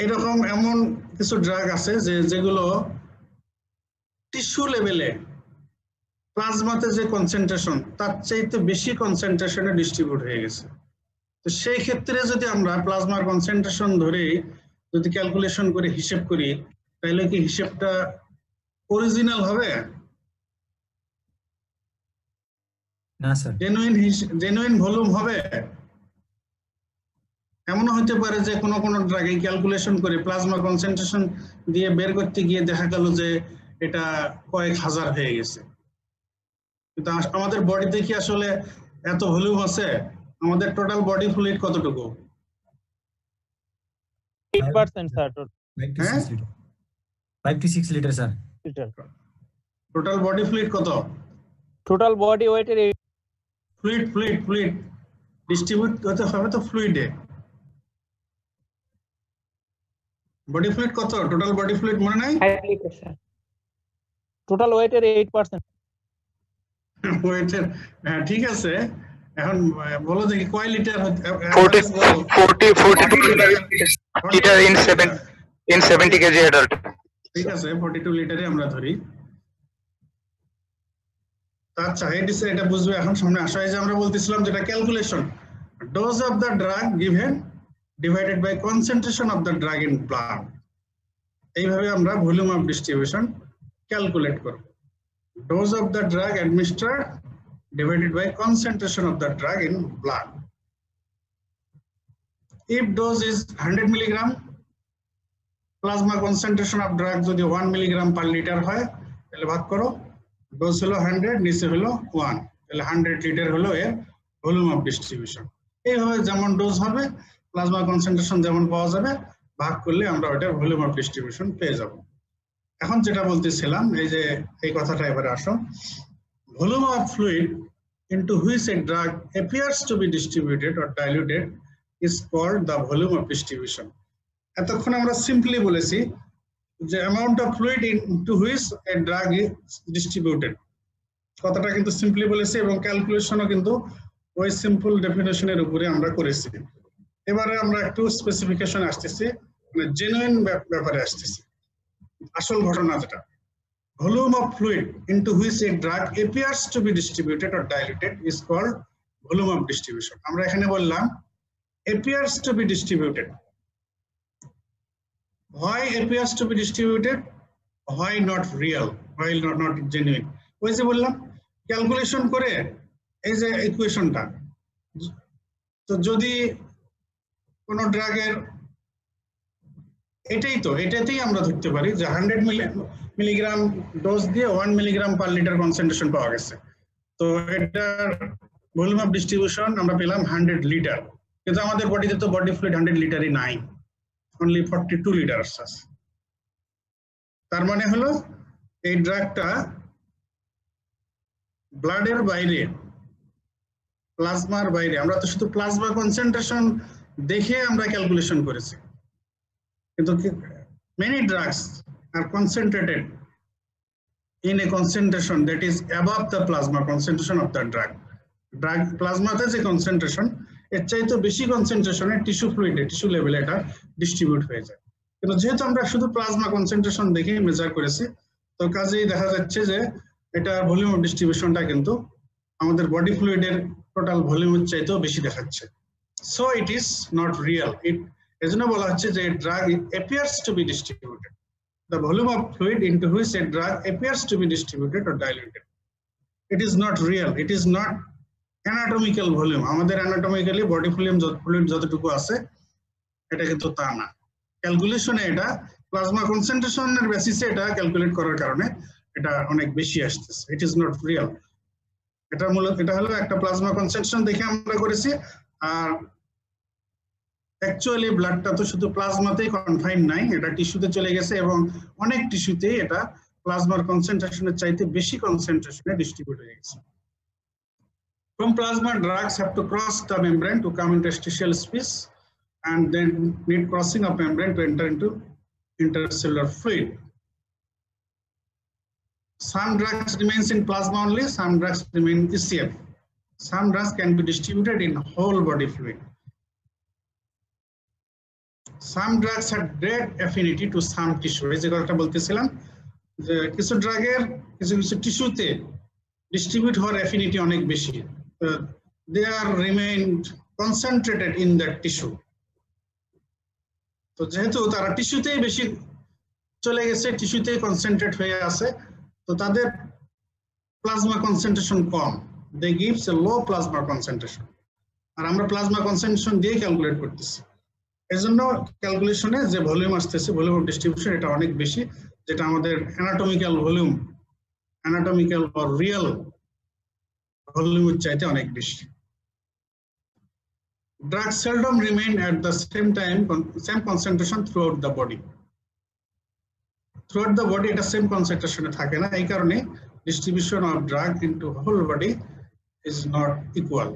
এরকম এমন কিছু ড্রাগ আছে যেগুলো টিস্যু লেভেলে প্লাজমাতে যে কনসেন্ট্রেশন তার চাইতে বেশি কনসেন্ট্রেশনে ডিস্ট্রিবিউট হয়ে গেছে। তো সেই ক্ষেত্রে যদি আমরা প্লাজমার কনসেন্ট্রেশন ধরে যদি ক্যালকুলেশন করে হিসেব করি তাহলে কি হিসেবটা অরিজিনাল হবে? না স্যার। জেনুইন ভলিউম হবে? এমনও হতে পারে যে কোনো কোনো ড্রাগে ক্যালকুলেশন করে প্লাজমা কনসেন্ট্রেশন দিয়ে বের করতে গিয়ে দেখা গেল যে এটা কয়েক হাজার হয়ে গেছে। কিন্তু আমাদের বডিতে কি আসলে এত ভলিউম আছে? আমাদের টোটাল বডি ফ্লুইড কতটুকু? 8% sir. 5 to 6 litre sir. Total body fluid কত? টোটাল বডি ওয়েটের ফ্লুইড ডিস্ট্রিবিউট করতে হবে তো ফ্লুইডে। বডি ফ্লুইড কত? টোটাল বডি ফ্লুইড মনে নাই? 5 লিটার স্যার। টোটাল ওয়েটের 8%। ওয়েটের ঠিক আছে। এখন বলো দেখি কয় litre? 42 litre in 70 kg adult। ঠিক আছে 42 লিটারে আমরা ধরি। আচ্ছা এটা বুঝবে এখন সামনে আসা। এই যে আমরা বলতেছিলাম যেটা calculation, dose of the drug given divided by concentration of the drug in blood. এইভাবে আমরা ভলিউম অফ ডিস্ট্রিবিউশন ক্যালকুলেট করব। Dose of the drug administered divided by concentration of the drug in blood. If dose is 100 milligram, plasma concentration of drug যদি 1 milligram per liter হয় তাহলে ভাগ করো, ডোজ হলো 100 নিচে হলো 1, তাহলে 100 লিটার হলো এর ভলিউম অফ ডিস্ট্রিবিউশন। এইভাবে যেমন ডোজ হবে প্লাজমা কনসেন্ট্রেশন যেমন পাওয়া যাবে ভাগ করলে আমরা ওটার ভলিউম অফ ডিস্ট্রিবিউশন পেয়ে যাব। এখন যেটা বলতেছিলাম এই যে এই কথাটা এবারে আসো, volume of fluid into which a drug appears to be distributed or diluted is called the volume of distribution. এতক্ষণ আমরা সিম্পলি বলেছি যে amount of fluid into which a drug is distributed, কথাটা কিন্তু সিম্পলি বলেছি এবং ক্যালকুলেশনও কিন্তু ওই সিম্পল ডেফিনেশনের উপরে আমরা করেছি। এবারে আমরা একটু স্পেসিফিকেশন আসতেছি, মানে জেনুইন ব্যাপারে আসতেছি, আসল ঘটনা যেটা। Volume of fluid into which a drug appears to be distributed or diluted is called volume of distribution. আমরা এখানে বললাম appears to be distributed. Why appears to be distributed? Why not real? Why not genuine? ওই যে বললাম ক্যালকুলেশন করে এই যে ইকুয়েশনটা, তো যদি কোন ড্রাগের এটাতেই আমরা ধরতে পারি যে 100 মিলিগ্রাম ডোজ দিয়ে 1 মিলিগ্রাম পার লিটার কনসেন্ট্রেশন পাওয়া গেছে, তো এটার ভলিউম অফ ডিস্ট্রিবিউশন আমরা পেলাম 100 লিটার। কিন্তু আমাদের বডিতে তো বডি ফ্লুইড 100 লিটারই নাই, অনলি 42 লিটার আছে। তার মানে হলো এই ড্রাগটা ব্লাডের বাইরে, প্লাজমার বাইরে, আমরা তো শুধু প্লাজমা কনসেন্ট্রেশন দেখে আমরা ক্যালকুলেশন করেছি, কিন্তু many drugs are concentrated in a concentration that is above the plasma concentration of the drug. Drug প্লাজমাতে যে কনসেন্ট্রেশন এর চাইতে বেশি কনসেন্ট্রেশনে টিস্যু ফ্লুইডে, টিস্যু লেভেলে এটা ডিস্ট্রিবিউট হয়ে যায়। কিন্তু যেহেতু আমরা শুধু প্লাজমা কনসেন্ট্রেশন দেখে মেজার করেছি, তো কাজেই দেখা যাচ্ছে যে এটা ভলিউম অফ ডিস্ট্রিবিউশনটা কিন্তু আমাদের বডি ফ্লুইডের টোটাল ভলিউমের চাইতেও বেশি দেখাচ্ছে। So it is not real. এজন্য বলা হচ্ছে যে drug appears to be distributed, the volume of fluid into which a drug appears to be distributed or diluted. It is not real, it is not anatomical volume. আমাদের অ্যানাটমিক্যালি বডি ফ্লুইড যতটুকু আছে এটা কিন্তু তা না। ক্যালকুলেশনে এটা প্লাজমা কনসেন্ট্রেশনের বেসিসে এটা ক্যালকুলেট করার কারণে এটা অনেক বেশি আসতেছে। It is not real. এটা মূলত এটা হলো একটা প্লাজমা কনসেন্ট্রেশন দেখে আমরা করেছি, আর অ্যাকচুয়ালি ব্লাডটা তো শুধু প্লাজমাতেই কনফাইন নাই, এটা টিস্যুতে চলে গেছে এবং অনেক টিস্যুতেই এটা প্লাজমার কনসেন্ট্রেশনের চাইতে বেশি কনসেন্ট্রেশনে ডিস্ট্রিবিউট হয়ে গেছে। From plasma, drugs have to cross the membrane to come interstitial space, and then need crossing of membrane to enter into intercellular fluid. Some drugs remains in plasma only, some drugs remain in ECF. Some drugs can be distributed in whole body fluid. Some drugs have great affinity to some tissue. এই যে কথাটা বলতেছিলাম যে কিছু ড্রাগের কিছু কিছু টিস্যুতে ডিস্ট্রিবিউট হওয়ার অ্যাফিনিটি অনেক বেশি। They are remained concentrated in that tissue. তো যেহেতু তারা টিস্যুতেই বেশি চলে গেছে, টিস্যুতেই কনসেন্ট্রেট হয়ে আছে, তো তাদের plasma concentration com. They gives a low plasma concentration. আর আমরা প্লাজমা কনসেন্ট্রেশন দিয়ে ক্যালকুলেট করতেছি। এজন্য ক্যালকুলেশনে যে ভলিউম আসতেছে, ভলিউম অফ ডিস্ট্রিবিউশন, এটা অনেক বেশি, যেটা আমাদের anatomical volume, anatomical or real ভলিউমের চাইতে অনেক বেশি। Drugs seldom remain at the same concentration throughout the body. Throughout the body এটা সেম কনসেন্ট্রেশনে থাকে না, এই কারণে distribution of drug into whole body is not equal.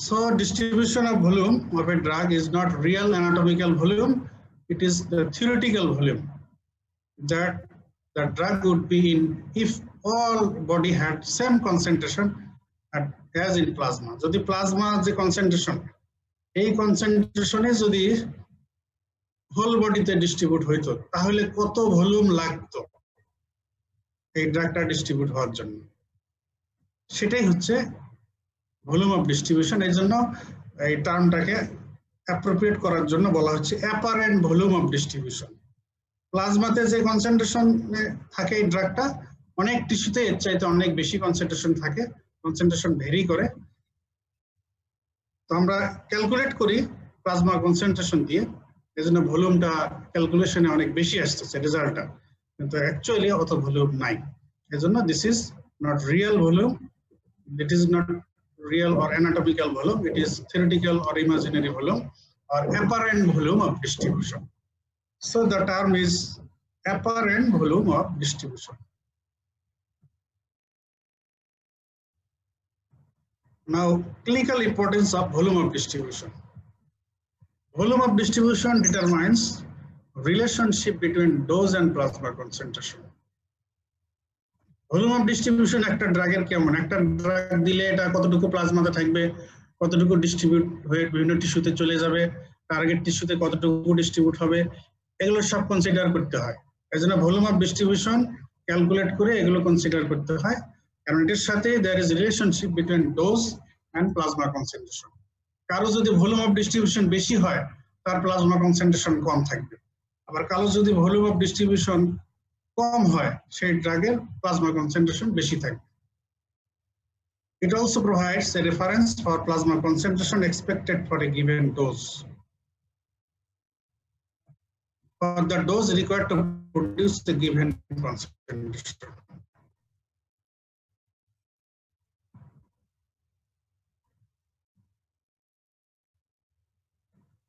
So distribution of volume of a drug is not real anatomical volume, it is the theoretical volume that the drug would be in if all body had same concentration as in plasma. যদি প্লাজমা যে কনসেন্ট্রেশন, এই কনসেন্ট্রেশনে যদি হোল বডিতে ডিস্ট্রিবিউট হইতো, তাহলে কত ভলিউম লাগতো এই ড্রাগটা ডিস্ট্রিবিউট হওয়ার জন্য, সেটাই হচ্ছে ভলিউম অফ ডিস্ট্রিবিউশন। এই জন্য এই টার্মটাকে অ্যাপ্রোপ্রিয়েট করার জন্য বলা হচ্ছে অ্যাপারেন্ট ভলিউম অফ ডিস্ট্রিবিউশন। প্লাজমাতে যে কনসেন্ট্রেশন থাকে এই ড্রাগটা, অনেক টিস্যুতে এর চাইতে অনেক বেশি কনসেন্ট্রেশন থাকে, কনসেন্ট্রেশন ভেরি করে। তো আমরা ক্যালকুলেট করি প্লাজমা কনসেন্ট্রেশন দিয়ে, এই জন্য ভলিউমটা ক্যালকুলেশনে অনেক বেশি আসতেছে রেজাল্টটা, কিন্তু অ্যাকচুয়ালি অত ভলিউম নাই। এই জন্য this is not real volume, it is not real or anatomical volume, it is theoretical or imaginary volume or apparent volume of distribution. So the term is apparent volume of distribution. Now, clinical importance of volume of distribution. Volume of distribution determines relationship between dose and plasma concentration. Volume of distribution একটা ড্রাগের কেমন, একটা ড্রাগ দিলে এটা কতটুকু প্লাজমাতে থাকবে, কতটুকু ডিস্ট্রিবিউট হয়ে বিভিন্ন টিস্যুতে চলে যাবে, টার্গেট টিস্যুতে কতটুকু ডিস্ট্রিবিউট হবে, এগুলো সব কনসিডার করতে হয়। এই জন্য ভলিউম অফ ডিস্ট্রিবিউশন ক্যালকুলেট করে এগুলো কনসিডার করতে হয়, কারণ এটার সাথে there is relationship between dose and plasma concentration. কারো যদি ভলিউম অফ ডিস্ট্রিবিউশন বেশি হয়, তার প্লাজমা কনসেন্ট্রেশন কম থাকবে, আবার কারো যদি ভলিউম অফ ডিস্ট্রিবিউশন কম হয়, সেই ড্রাগের প্লাজমা কনসেন্ট্রেশন বেশি থাকবে। It also provides a reference for plasma concentration expected for a given dose, for the dose required to produce the given concentration.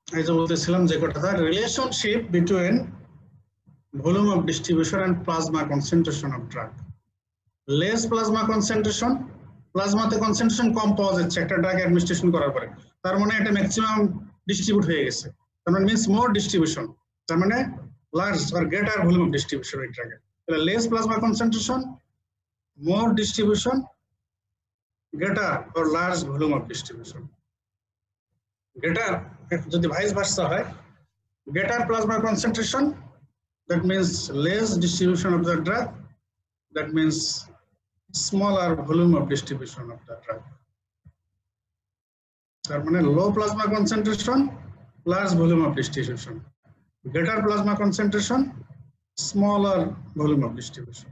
এই যে বলতেছিলাম যে কথাটা, relationship between volume of distribution and plasma concentration of drug. Less plasma concentration, প্লাজমাতে কনসেন্ট্রেশন কম পাওয়া যাচ্ছে একটা ড্রাগ অ্যাডমিনিস্ট্রেশন করার পরে, তার মানে এটা ম্যাক্সিমাম ডিস্ট্রিবিউট হয়ে গেছে, তার মানে মিন্স মোর ডিস্ট্রিবিউশন, তার মানে large or greater volume of distribution এই ড্রাগের। তাহলে less plasma concentration, more distribution, greater or large volume of distribution. Greater যদি ভাইস ভার্সা হয়, greater plasma concentration, that means less distribution of the drug, that means smaller volume of distribution of the drug. তার মানে low plasma concentration, large volume of distribution. Greater plasma concentration, smaller volume of distribution.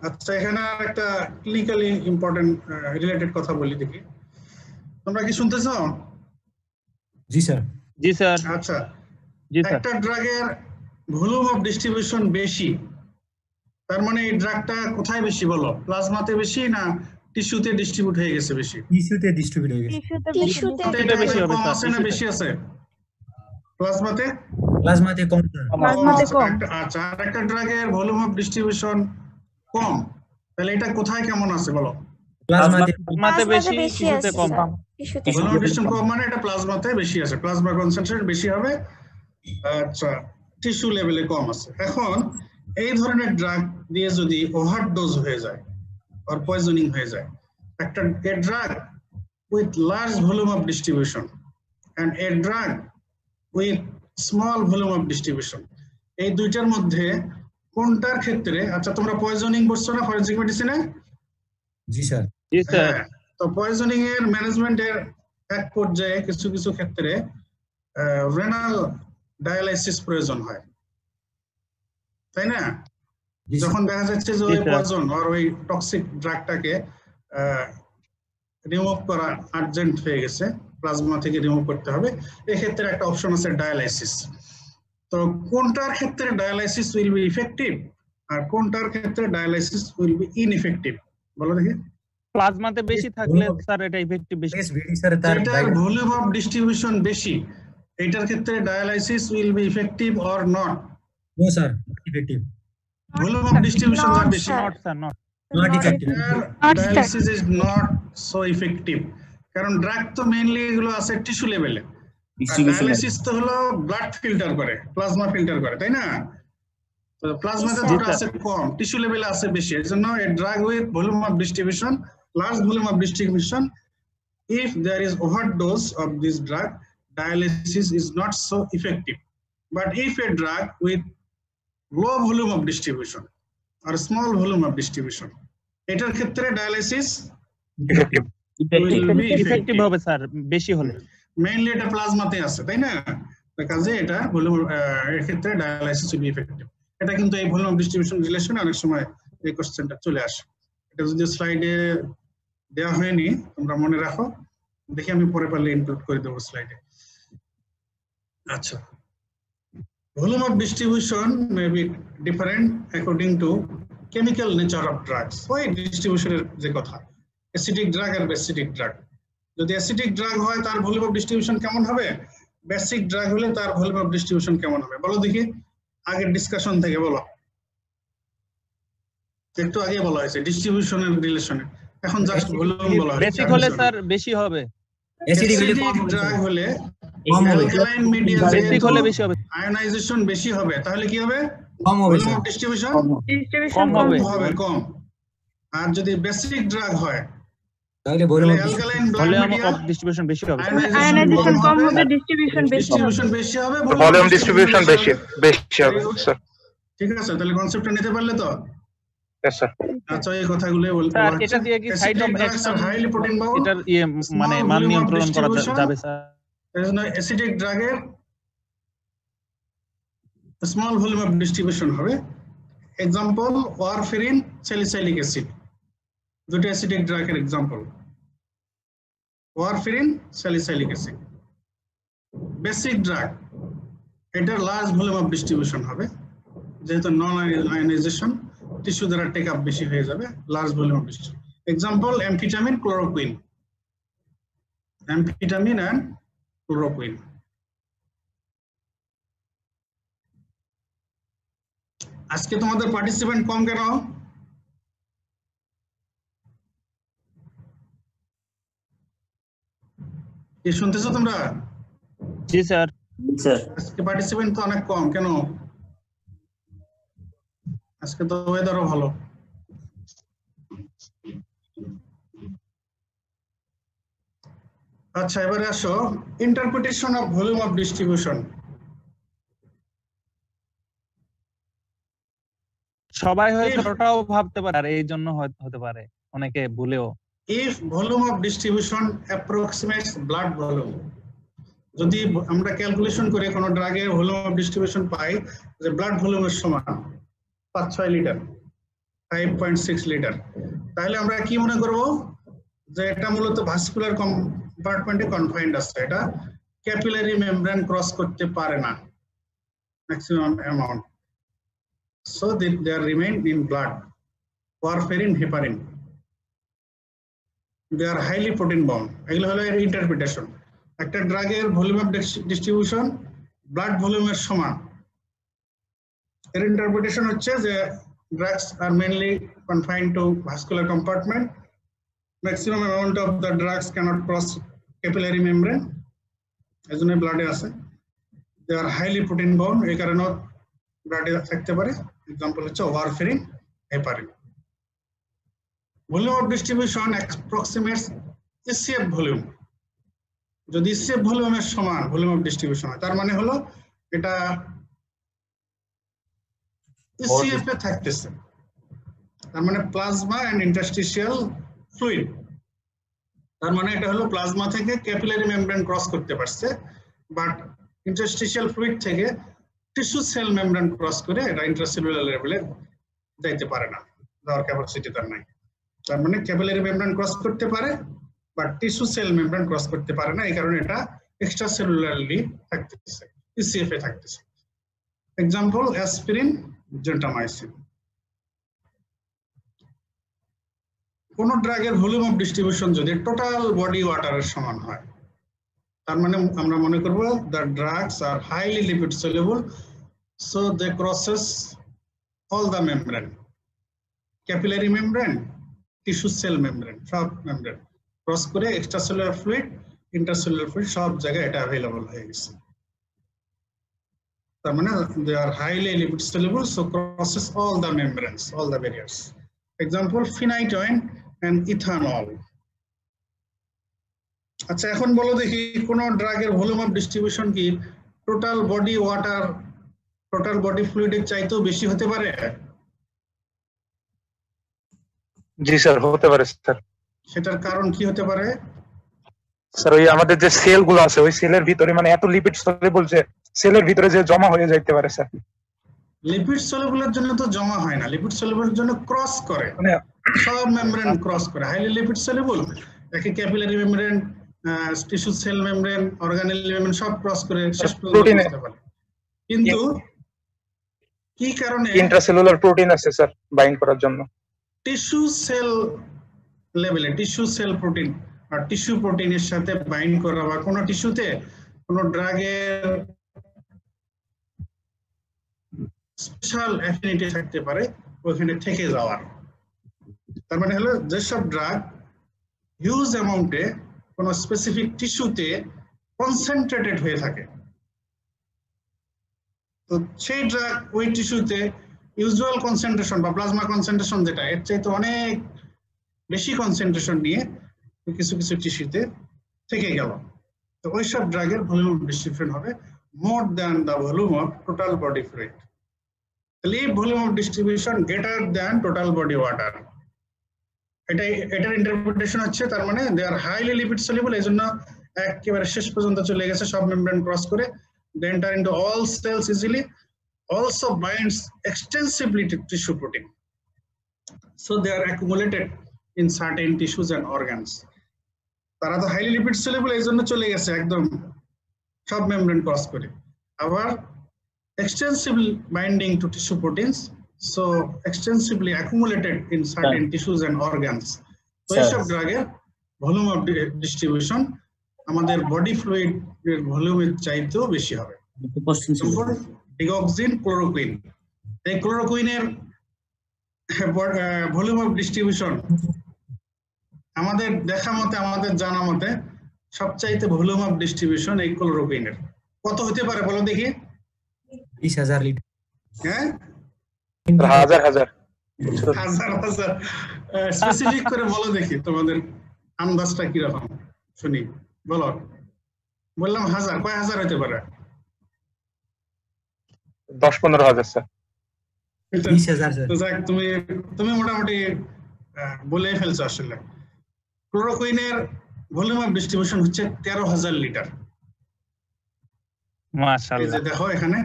আচ্ছা, এখানে একটা ক্লিনিক্যালি ইম্পর্টেন্ট রিলেটেড কথা বলি, দেখি তোমরা কি শুনতেছো? জি স্যার। জি স্যার। আচ্ছা, জি স্যার। একটা ড্রাগের ভলিউম অফ ডিস্ট্রিবিউশন বেশি, তার মানে এই ড্রাগটা কোথায় বেশি বলো? প্লাজমাতে বেশি না টিস্যুতে ডিস্ট্রিবিউট হয়ে গেছে বেশি? টিস্যুতে ডিস্ট্রিবিউট হয়ে গেছে। টিস্যুতে বেশি হবে কম আছে না বেশি আছে? প্লাজমাতে প্লাজমাতে কম স্যার। প্লাজমাতে কম। আচ্ছা, আর একটা ড্রাগের ভলিউম অফ ডিস্ট্রিবিউশন কম, তাহলে এটা কোথায় কেমন আছে বলো? প্লাজমাতে প্লাজমাতে বেশি, বেশি টিস্যুতে আছে কম। স্যার, টিস্যুতে ভলিউম কম। অফ ডিস্ট্রিবিউশন কম মানে এটা প্লাজমাতে বেশি আছে, প্লাজমা কনসেন্ট্রেশন বেশি হবে, আচ্ছা টিস্যু লেভেলে কম আছে। এখন এই ধরনের ড্রাগ দিয়ে যদি ওভারডোজ হয়ে যায় আর পয়জনিং হয়ে যায়, একটা a drug with large volume of distribution and a drug with small volume of distribution, এই দুইটার মধ্যে কোনটার ক্ষেত্রে, আচ্ছা তোমরা পয়জনিং করছো না ফরেনসিক মেডিসিনে? জি স্যার। জি স্যার। হ্যাঁ, তো পয়জনিং এর ম্যানেজমেন্টের এক পর্যায়ে কিছু কিছু ক্ষেত্রে রেনাল ডায়ালাইসিস প্রয়োজন হয়, তাই না? জি স্যার। যখন দেখা যাচ্ছে যে জি ওই স্যার। পয়জন আর ওই টক্সিক ড্রাগটাকে রিমুভ করা আর্জেন্ট হয়ে গেছে, প্লাজমা থেকে রিমুভ করতে হবে, এক্ষেত্রে একটা অপশন আছে ডায়ালাইসিস। তো কোনটার ক্ষেত্রে ডায়ালাইসিস উইল বি ইফেক্টিভ আর কোনটার ক্ষেত্রে ডায়ালাইসিস উইল বি ইনএফেক্টিভ বলো দেখি? প্লাজমাতে বেশি থাকলে স্যার এটা ইফেক্টিভ বেশি। এস ভিডি স্যার তার এটার ভলিউম অফ ডিস্ট্রিবিউশন বেশি, এটার ক্ষেত্রে dialysis will be effective or not? No sir, effective. Volume of distribution যা Not, বেশি, sir. Not sir, not. Not effective. Dialysis is not so effective, কারণ ড্রাগ তো মেইনলি এগুলো আছে টিস্যু লেভেলে, ডিস্ট্রিবিউশন ডায়ালিসিস তো হলো ব্লাড ফিল্টার করে, প্লাজমা ফিল্টার করে, তাই না? তো প্লাজমাতে জি, তো আছে কম, টিস্যু লেভেলে আছে বেশি, এজন্য a drug with volume of distribution, large volume of distribution, if there is overdose of this drug, dialysis is not so effective. But if a drug with low volume of distribution or small volume of distribution, এটার ক্ষেত্রে dialysis effective. will be effective effective. হবে স্যার বেশি হলে। মেইনলি এটা প্লাজমাতে আছে, তাই না? তো কাজে এটা ভলিউম এর ক্ষেত্রে ডায়ালাইসিস will be effective. এটা কিন্তু এই ভলিউম অফ ডিস্ট্রিবিউশন রিলেশন অনেক সময় এই কোশ্চেনটা চলে আসে। এটা যদি স্লাইডে দেওয়া হয়নি তোমরা মনে রাখো, দেখি আমি পরে পারলে ইনক্লুড করে দেবো স্লাইডে। আচ্ছা, volume of distribution may be different according to chemical nature of drugs. ওই ডিস্ট্রিবিউশনের যে কথা, অ্যাসিডিক ড্রাগ আর বেসিডিক ড্রাগ, যদি অ্যাসিডিক ড্রাগ হয় তার ভলিউম অফ ডিস্ট্রিবিউশন কেমন হবে, বেসিক ড্রাগ হলে তার ভলিউম অফ ডিস্ট্রিবিউশন কেমন হবে বলো দেখি, আগের ডিসকাশন থেকে বলো, একটু আগে বলা হয়েছে ডিস্ট্রিবিউশনের রিলেশনে, এখন জাস্ট ভলিউম বলা হয়েছে। বেসিক হলে স্যার বেশি হবে। অ্যাসিডিক হলে অ্যাসিডিক কম হবে ড্রাগ স্যার। হলে কম হবে। অ্যালকালাইন মিডিয়া বেসিক হলে বেশি হবে। আয়নাইজেশন বেশি হবে, তাহলে কি হবে, কম হবে ভলিউম স্যার। অফ ডিস্ট্রিবিউশন কম হবে। হবে কম। আর যদি বেসিক ড্রাগ হয় তাহলে volume of alkaline blood volume media of distribution বেশি হবে। আয়নাইজেশন কম হবে, ডিস্ট্রিবিউশন বেশি হবে। ডিস্ট্রিবিউশন বেশি হবে, ভলিউম ডিস্ট্রিবিউশন বেশি হবে স্যার। ঠিক আছে, তাহলে কনসেপ্টটা নিতে পারলে তো? Yes sir. আচ্ছা, এই কথাগুলোই বলতে স্যার এটা দিয়ে কি side of action highly protein bound, এটার মানে মান নিয়ন্ত্রণ করা যাবে sir? there is no acidic ড্রাগের স্মল ভলিউম অফ ডিস্ট্রিবিউশন হবে। এক্সাম্পল ওয়ারফেরিন, স্যালিসাইলিক অ্যাসিড, দুটো অ্যাসিডিক ড্রাগের example, warfarin, salicylic acid. Basic drug এটার লার্জ ভলিউম অফ ডিস্ট্রিবিউশন হবে, যেহেতু নন আয়নাইজেশন টিস্যু দ্বারা টেক আপ বেশি হয়ে যাবে, large volume of distribution. Example amphetamine, chloroquine, amphetamine and chloroquine. আজকে তোমাদের পার্টিসিপেন্ট কম কেন? কি শুনতেছো তোমরা? জি স্যার। স্যার আজকে পার্টিসিপেন্ট তো অনেক কম কেন? আজকে তো ওয়েদারও ভালো। আচ্ছা, এবারে আসো interpretation of volume of distribution. সবাই হয়তো ওটাও ভাবতে পারে, আর এই জন্য হতে পারে অনেকে ভুলেও। If volume of distribution approximates blood volume, যদি আমরা ক্যালকুলেশন করে কোন ড্রাগের ভলিউম অফ ডিস্ট্রিবিউশন পাই যে ব্লাড ভলিউমের সমান 5-6 লিটার, 5.6 লিটার, তাহলে আমরা কি মনে করব যে এটা মূলত ভাস্কুলার কম্পার্টমেন্টে কনফাইন্ড আছে, এটা ক্যাপিলারি মেমব্রেন ক্রস করতে পারে না maximum amount, so they remain in blood. Warfarin, heparin, they are highly protein bound. এগুলো হলো এর ইন্টারপ্রিটেশন। একটা ড্রাগের ভলিউম অফ ডিস্ট্রিবিউশন ব্লাড ভলিউমের সমান। এর ইন্টারপ্রিটেশন হচ্ছে যে drugs are mainly confined to vascular compartment. Maximum amount of the drugs cannot cross capillary membrane. এজন্য ব্লাডে আছে। They are highly protein bound, এই কারণে ব্লাডে থাকতে পারে। এক্সাম্পল হচ্ছে warfarin, heparin. Volume of distribution approximates ECF volume. যদি ECF ভলিউমের সমান ভলিউম অফ ডিস্ট্রিবিউশন হয়, তার মানে হলো এটা ECF এ থাকতেছে, তার মানে প্লাজমা এন্ড ইন্টারস্টিশিয়াল ফ্লুইড। তার মানে এটা হলো প্লাজমা থেকে ক্যাপিলারি মেমব্রেন ক্রস করতে পারছে, বাট ইন্টারস্টিশিয়াল ফ্লুইড থেকে টিস্যু সেল মেমব্রেন ক্রস করে এটা ইন্ট্রাসেলুলার লেভেলে যাইতে পারে না, যাওয়ার ক্যাপাসিটি তার নাই। তার মানে ক্যাপিলারি মেমব্রেন ক্রস করতে পারে, but tissue cell membrane cross করতে পারে না, এই কারণে এটা এক্সট্রাসেলুলারলি থাকতেছে, ECF এ থাকতেছে। Example aspirin, gentamicin. কোন ড্রাগের ভলিউম অফ ডিস্ট্রিবিউশন যদি টোটাল বডি ওয়াটারের সমান হয়, তার মানে আমরা মনে করব the drugs are highly lipid soluble, so they crosses all the membrane, capillary membrane, tissue cell membrane, সব মেমব্রেন ক্রস করে এক্সট্রাসেলুলার ফ্লুইড, ইন্টারসেলুলার ফ্লুইড সব জায়গায় এটা অ্যাভেলেবল হয়ে গেছে। তার মানে they are highly lipid soluble, so crosses all the membranes, all the barriers. Example phenytoin and ethanol. আচ্ছা, এখন বলো দেখি কোন ড্রাগের ভলিউম অফ ডিস্ট্রিবিউশন কি total body water, total body ফ্লুইডের চাইতেও বেশি হতে পারে? জি স্যার, হতে পারে স্যার। সেটার কারণ কি হতে পারে? স্যার ওই আমাদের যে সেল গুলো আছে, ওই সেলের ভিতরে মানে এত লিপিড সলিউবল যে সেলের ভিতরে যে জমা হয়ে যাইতে পারে স্যার। লিপিড সলিউবলের জন্য তো জমা হয় না, লিপিড সলিউবলের জন্য ক্রস করে, মানে সব মেমব্রেন ক্রস করে। হাইলি লিপিড সলিউবল একে capillary membrane, tissue cell membrane, organelle membrane সব ক্রস করে শেষ পর্যন্ত পৌঁছতে পারে। কিন্তু কি কারণে ইন্ট্রাসেলুলার প্রোটিন আছে স্যার বাইন্ড করার জন্য। টিস্যু সেল লেভেলে টিস্যু সেল প্রোটিন আর টিস্যু প্রোটিনের সাথে বাইন্ড করা বা কোনো টিস্যুতে কোনো ড্রাগের স্পেশাল অ্যাফিনিটি থাকতে পারে ওখানে থেকে যাওয়ার। তার মানে হলো যেসব ড্রাগ হিউজ অ্যামাউন্টে কোনো স্পেসিফিক টিস্যুতে কনসেন্ট্রেটেড হয়ে থাকে, তো সেই ড্রাগ ওই টিস্যুতে ইউজুয়াল কনসেন্ট্রেশন বা প্লাজমা কনসেন্ট্রেশন যেটা এর চাইতে অনেক বেশি কনসেন্ট্রেশন নিয়ে কিছু কিছু টিস্যুতে থেকে গেল, তো ওইসব ড্রাগের ভলিউম অফ ডিস্ট্রিবিউশন হবে more than the volume of total body fluid. তাহলে এই volume of distribution greater than total body water, এটার ইন্টারপ্রিটেশন হচ্ছে তার মানে দে আর হাইলি লিপিড সলিউবল, এই জন্য একেবারে শেষ পর্যন্ত চলে গেছে, সব মেমব্রেন ক্রস করে, they enter into all cells easily, also binds extensively to tissue protein, so they are accumulated in certain tissues and organs. তারা তো হাইলি লিপিড সলিউবল, এই জন্য চলে গেছে একদম সব মেমব্রেন ক্রস করে। আবার extensively binding to tissue proteins, so extensively accumulated in certain tissues and organs. তো এইসব ড্রাগের ভলিউম অফ ডিস্ট্রিবিউশন আমাদের বডি ফ্লুইড এর ভলিউমের চাইতেও বেশি হবে। ডিগক্সিন, ক্লোরোকুইন, এই ক্লোরোকুইনের ভলিউম অফ ডিস্ট্রিবিউশন আমাদের দেখা মতে, আমাদের জানা মতে সবচাইতে ভলিউম অফ ডিস্ট্রিবিউশন এই ক্লোরোকুইনের কত হতে পারে বলো দেখি? 20,000 লিটার। হ্যাঁ, হাজার হাজার হাজার হাজার স্পেসিফিক করে বলো দেখি, তোমাদের আন্দাজটা কিরকম শুনি, বলো। বললাম হাজার, কয় হাজার হতে পারে? 10-15 হাজার স্যার। 20,000 স্যার। তো যাক, তুমি মোটামুটি বলেই ফেলছো। আসলে ক্লোরোকুইনের ভলিউম অফ ডিস্ট্রিবিউশন হচ্ছে 13,000 লিটার। মাশাআল্লাহ। এই যে দেখো এখানে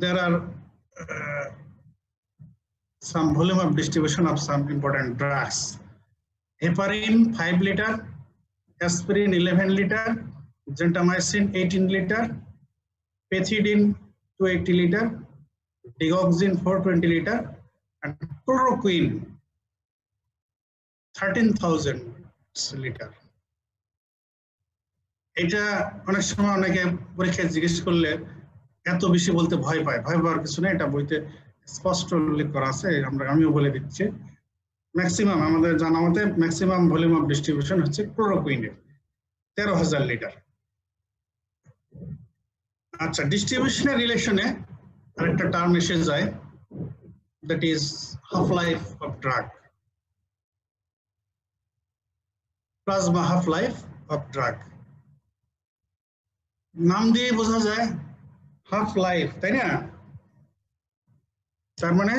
there are some volume of distribution of some important drugs. Heparin 5 liter, aspirin 11 liter, gentamicin 18 liter, pethidine 280 liter, digoxin 420 liter, and chloroquine 13,000 liter. এটা অনেক সময় অনেকে পরীক্ষায় জিজ্ঞেস করলে এত বেশি বলতে ভয় পায়, ভয় পাওয়ার কিছু নেই, এটা বইতে স্পষ্ট উল্লেখ করা আছে, আমিও বলে দিচ্ছি। ম্যাক্সিমাম আমাদের জানা মতে ম্যাক্সিমাম ভলিউম অফ ডিস্ট্রিবিউশন হচ্ছে ক্লোরোকুইনের 13,000 লিটার। আচ্ছা, ডিস্ট্রিবিউশনের রিলেশনে আরেকটা টার্ম এসে যায়, that is half life of drug. Plasma half life of drug নাম দিয়ে বোঝা যায় হাফ লাইফ, তাই না? তার মানে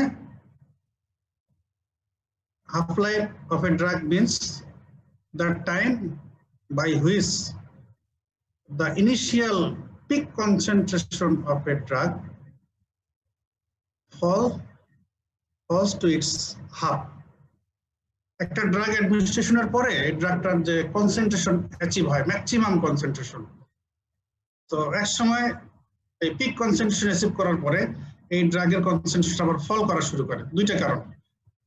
half life of a drug means the time by which the initial peak concentration of a drug falls to its half. একটা ড্রাগ অ্যাডমিনিস্ট্রেশনের পরে এই ড্রাগটার যে কনসেন্ট্রেশন অ্যাচিভ হয়, ম্যাক্সিমাম কনসেন্ট্রেশন, তো এক সময় এই পিক কনসেন্ট্রেশন অ্যাচিভ করার পরে এই ড্রাগের কনসেন্ট্রেশন আবার ফল করা শুরু করে। দুইটা কারণ,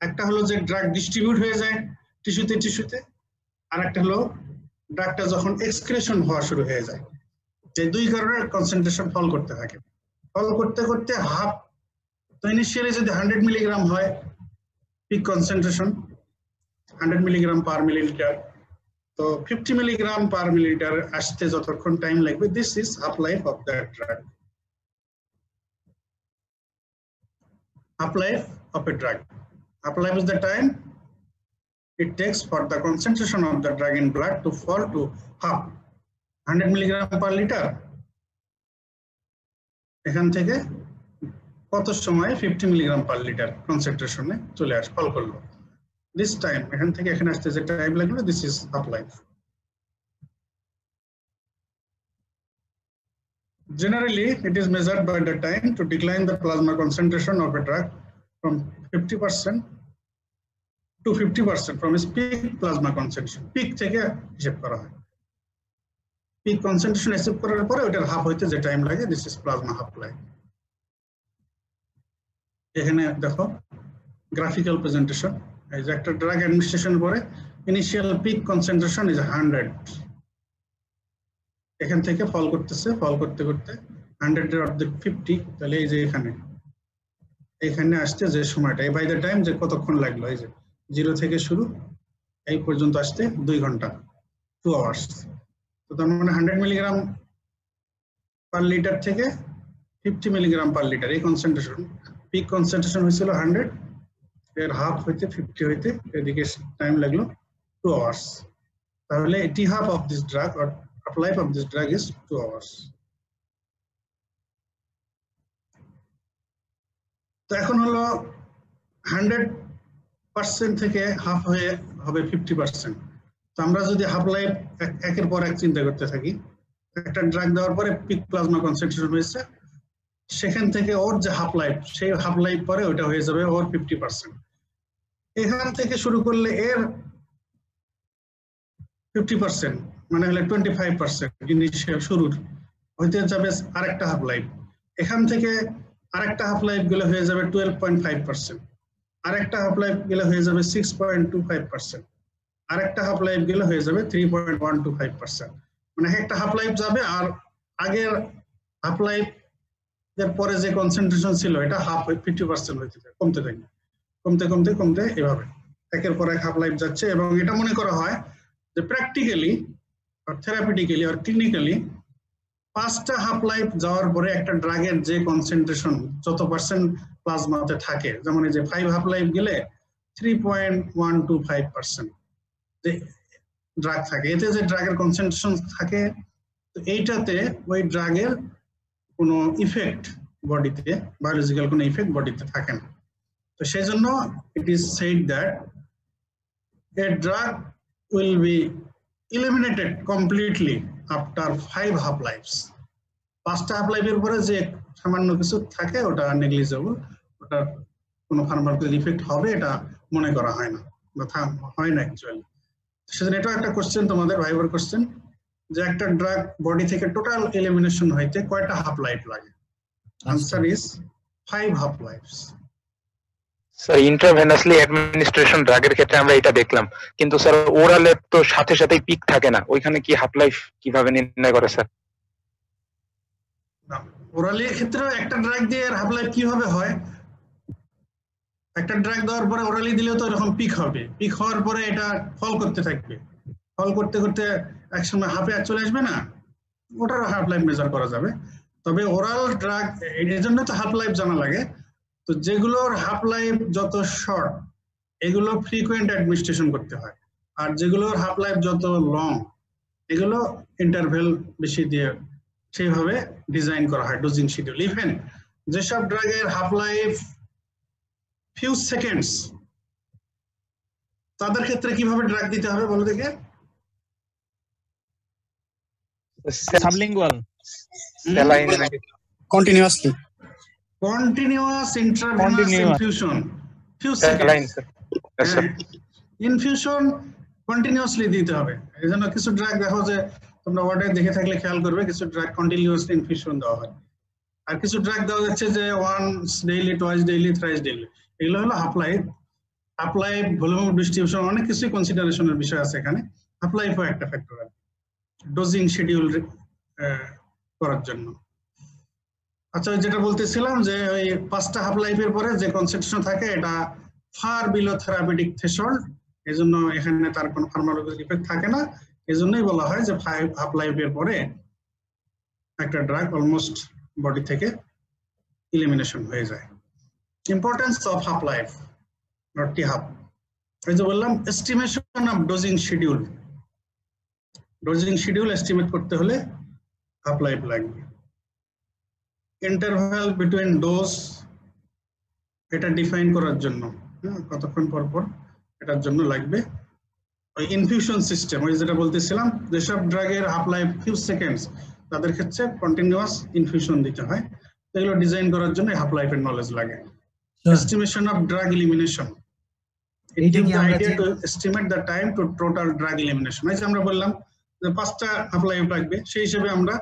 একটা হলো যে ড্রাগ ডিস্ট্রিবিউট হয়ে যায় টিস্যুতে, আর একটা হলো ড্রাগটা যখন এক্সক্রিশন হওয়া শুরু হয়ে যায়। এই দুই কারণে কনসেন্ট্রেশন ফল করতে থাকে, ফল করতে করতে হাফ। তো ইনিশিয়ালি যদি 100 মিলিগ্রাম হয় peak concentration, 100 milligram per millilitre, তো 50 মিলিগ্রাম পার মিলিলিটার আসতে যতক্ষণ টাইম লাগবে, this is half life of that drug. Half life of a drug, half life is the time it takes for the concentration of the drug in blood to fall to half, 100 milligram per liter। এখান থেকে কত সময় 50 মিলিগ্রাম পার লিটার কনসেন্ট্রেশনে চলে আসে, ফল করলো। দিস টাইম, এখান থেকে এখানে আসতে যে টাইম লাগলো, this is half life. Generally, it is measured by the time to decline the plasma concentration of a drug from 50% to 50% from its peak plasma concentration. Peak থেকে হিসাব করা হয়, peak concentration হিসাব করার পরে ওটার হাফ হইতে যে টাইম লাগে, this is plasma half life। এখানে দেখো গ্রাফিক্যাল প্রেজেন্টেশন, এই যে একটা ড্রাগ অ্যাডমিনিস্ট্রেশন পরে ইনিশিয়াল পিক কনসেন্ট্রেশন ইজ 100, এখান থেকে ফল করতেছে, ফল করতে করতে 100 এর অর্ধেক 50, তাহলে এই যে এখানে আসতে যে সময়টা, বাই দ্য টাইম যে কতক্ষণ লাগলো, এই যে 0 থেকে শুরু এই পর্যন্ত আসতে 2 ঘন্টা, 2 আওয়ার্স। তো তার মানে 100 মিলিগ্রাম পার লিটার থেকে 50 মিলিগ্রাম পার লিটার এই কনসেন্ট্রেশন, পিক কনসেন্ট্রেশন হয়েছিল 100, এর হাফ হইতে 50 হইতে এদিকে টাইম লাগলো 2 আওয়ার্স। তাহলে এটি half of this drug or half life of this drug is 2 hours। তো এখন হলো 100% থেকে হাফ হয়ে হবে 50%। তো আমরা যদি হাফ লাইফ একের পর এক চিন্তা করতে থাকি, একটা ড্রাগ দেওয়ার পরে পিক প্লাজমা কনসেন্ট্রেশন হয়েছে, সেখান থেকে ওর যে হাফ লাইফ, সেই হাফ লাইফ পরে ওইটা হয়ে যাবে ওর 50%। এখান থেকে শুরু করলে এর 50% মানে হলে 25% ইনিশিয়াল শুরুর হইতে যাবে আরেকটা হাফ লাইফ, এখান থেকে আরেকটা হাফ লাইফ গেলে হয়ে যাবে 12.5%, আরেকটা হাফ লাইফ গেলে হয়ে যাবে 6.25%, আরেকটা হাফ লাইফ গেলে হয়ে যাবে 3.125%। মানে একটা হাফ লাইফ যাবে, আর আগের হাফ লাইফ এর পরে যে কনসেন্ট্রেশন ছিল এটা হাফ 50% হইতে থাকে, কমতে থাকে, কমতে কমতে কমতে এভাবে একের পর এক হাফ লাইফ যাচ্ছে। এবং এটা মনে করা হয় যে প্র্যাকটিক্যালি আর থেরাপিউটিক্যালি আর ক্লিনিক্যালি 5টা হাফ লাইফ যাওয়ার পরে একটা ড্রাগের যে কনসেন্ট্রেশন যত পার্সেন্ট প্লাজমাতে থাকে, যেমন এই যে 5 হাফ লাইফ গেলে 3.125% যে ড্রাগ থাকে, এতে যে ড্রাগের কনসেন্ট্রেশন থাকে, তো এইটাতে ওই ড্রাগের কোনো ইফেক্ট বডিতে, বায়োলজিক্যাল কোনো ইফেক্ট বডিতে থাকে না। তো সেই জন্য it is said that a drug will be eliminated completely after 5 half lives। 5টা হাফ লাইফের পরে যে সামান্য কিছু থাকে ওটা নেগলিজেবল, ওটা কোনো ফার্মাকোলজিক্যাল ইফেক্ট হবে এটা মনে করা হয় না, বা হয় না অ্যাকচুয়ালি। সেজন্য এটা একটা কোশ্চেন তোমাদের ভাইবার কোশ্চেন, যে একটা ড্রাগ বডি থেকে টোটাল এলিমিনেশন হইতে কয়টা হাফ লাইফ লাগে? Answer is 5 half lifes. Sir intravenously administration ড্রাগের ক্ষেত্রে আমরা এটা দেখলাম, কিন্তু স্যার ওরালে তো সাথে সাথেই পিক থাকে না, ওইখানে কি হাফ লাইফ কিভাবে নির্ণয় করে স্যার? ওরালি ক্ষেত্রে একটা ড্রাগ দিয়ে হাফ লাইফ কিভাবে হয়, একটা ড্রাগ দেওয়ার পরে ওরালি দিলেও তো এরকম পিক হবে, পিক হওয়ার পরে এটা ফল করতে থাকবে, ফল করতে করতে একসময় হাফে চলে আসবে না, ওটার হাফ লাইফ মেজার করা যাবে। তবে ওরাল ড্রাগ এর জন্য তো হাফ লাইফ জানা লাগে, তো যেগুলোর হাফ লাইফ যত শর্ট এগুলো ফ্রিকোয়েন্ট অ্যাডমিনিস্ট্রেশন করতে হয়, আর যেগুলোর হাফ লাইফ যত লং এগুলো ইন্টারভেল বেশি দিয়ে সেইভাবে ডিজাইন করা হয় ডোজিং শিডিউল। ইভেন যেসব ড্রাগের হাফ লাইফ ফিউ সেকেন্ডস, তাদের ক্ষেত্রে কিভাবে ড্রাগ দিতে হবে বলো দেখে? সাবলিঙ্গুয়াল, স্যালাইন নাকি continuously continuous intravenous Continuous. Infusion few saline seconds, sir. Infusion continuously দিতে হবে। এই জন্য কিছু ড্রাগ দেখো যে তোমরা ওয়ার্ডে দেখে থাকলে খেয়াল করবে, কিছু ড্রাগ কন্টিনিউয়াসলি ইনফিউশন দেওয়া হয়, আর কিছু ড্রাগ দেওয়া যাচ্ছে যে once daily, twice daily, thrice daily. এগুলো হলো half life. Half life, volume of distribution, অনেক কিছুই কনসিডারেশনের বিষয় আছে এখানে। হাফ লাইফও একটা ফ্যাক্টর আছে ডোজিং শিডিউল করার জন্য। আচ্ছা, যেটা বলতেছিলাম যে ওই 5টা হাফ লাইফের পরে যে কনসেন্ট্রেশন থাকে এটা ফার বিলো থেরাপিউটিক থ্রেশহোল্ড, এই জন্য এখানে তার কোনো ফার্মাকোলজিক্যাল ইফেক্ট থাকে না। এই জন্যই বলা হয় যে 5 হাফ লাইফের পরে একটা ড্রাগ অলমোস্ট বডি থেকে ইলিমিনেশন হয়ে যায়। Importance of half life not T half, এই যে বললাম estimation of dosing schedule, dosing schedule estimate করতে হলে হাফ লাইফ লাগবে। ইন্টারভ্যাল বিটুইন ডোজ, এটা ডিফাইন করার জন্য কতক্ষণ পর পর এটার জন্য লাগবে। ওই ইনফিউশন সিস্টেম, ওই যেটা বলতেছিলাম, যেসব ড্রাগের হাফ লাইফ ফিউ সেকেন্ডস তাদের ক্ষেত্রে কন্টিনিউয়াস ইনফিউশন দিতে হয়, এগুলো ডিজাইন করার জন্য হাফ লাইফের নলেজ লাগে। Estimation of drug elimination. It gives the idea to estimate the time to total drug elimination. এই যে আমরা বললাম যে 5টা হাফ লাইফ লাগবে, সেই হিসেবে আমরা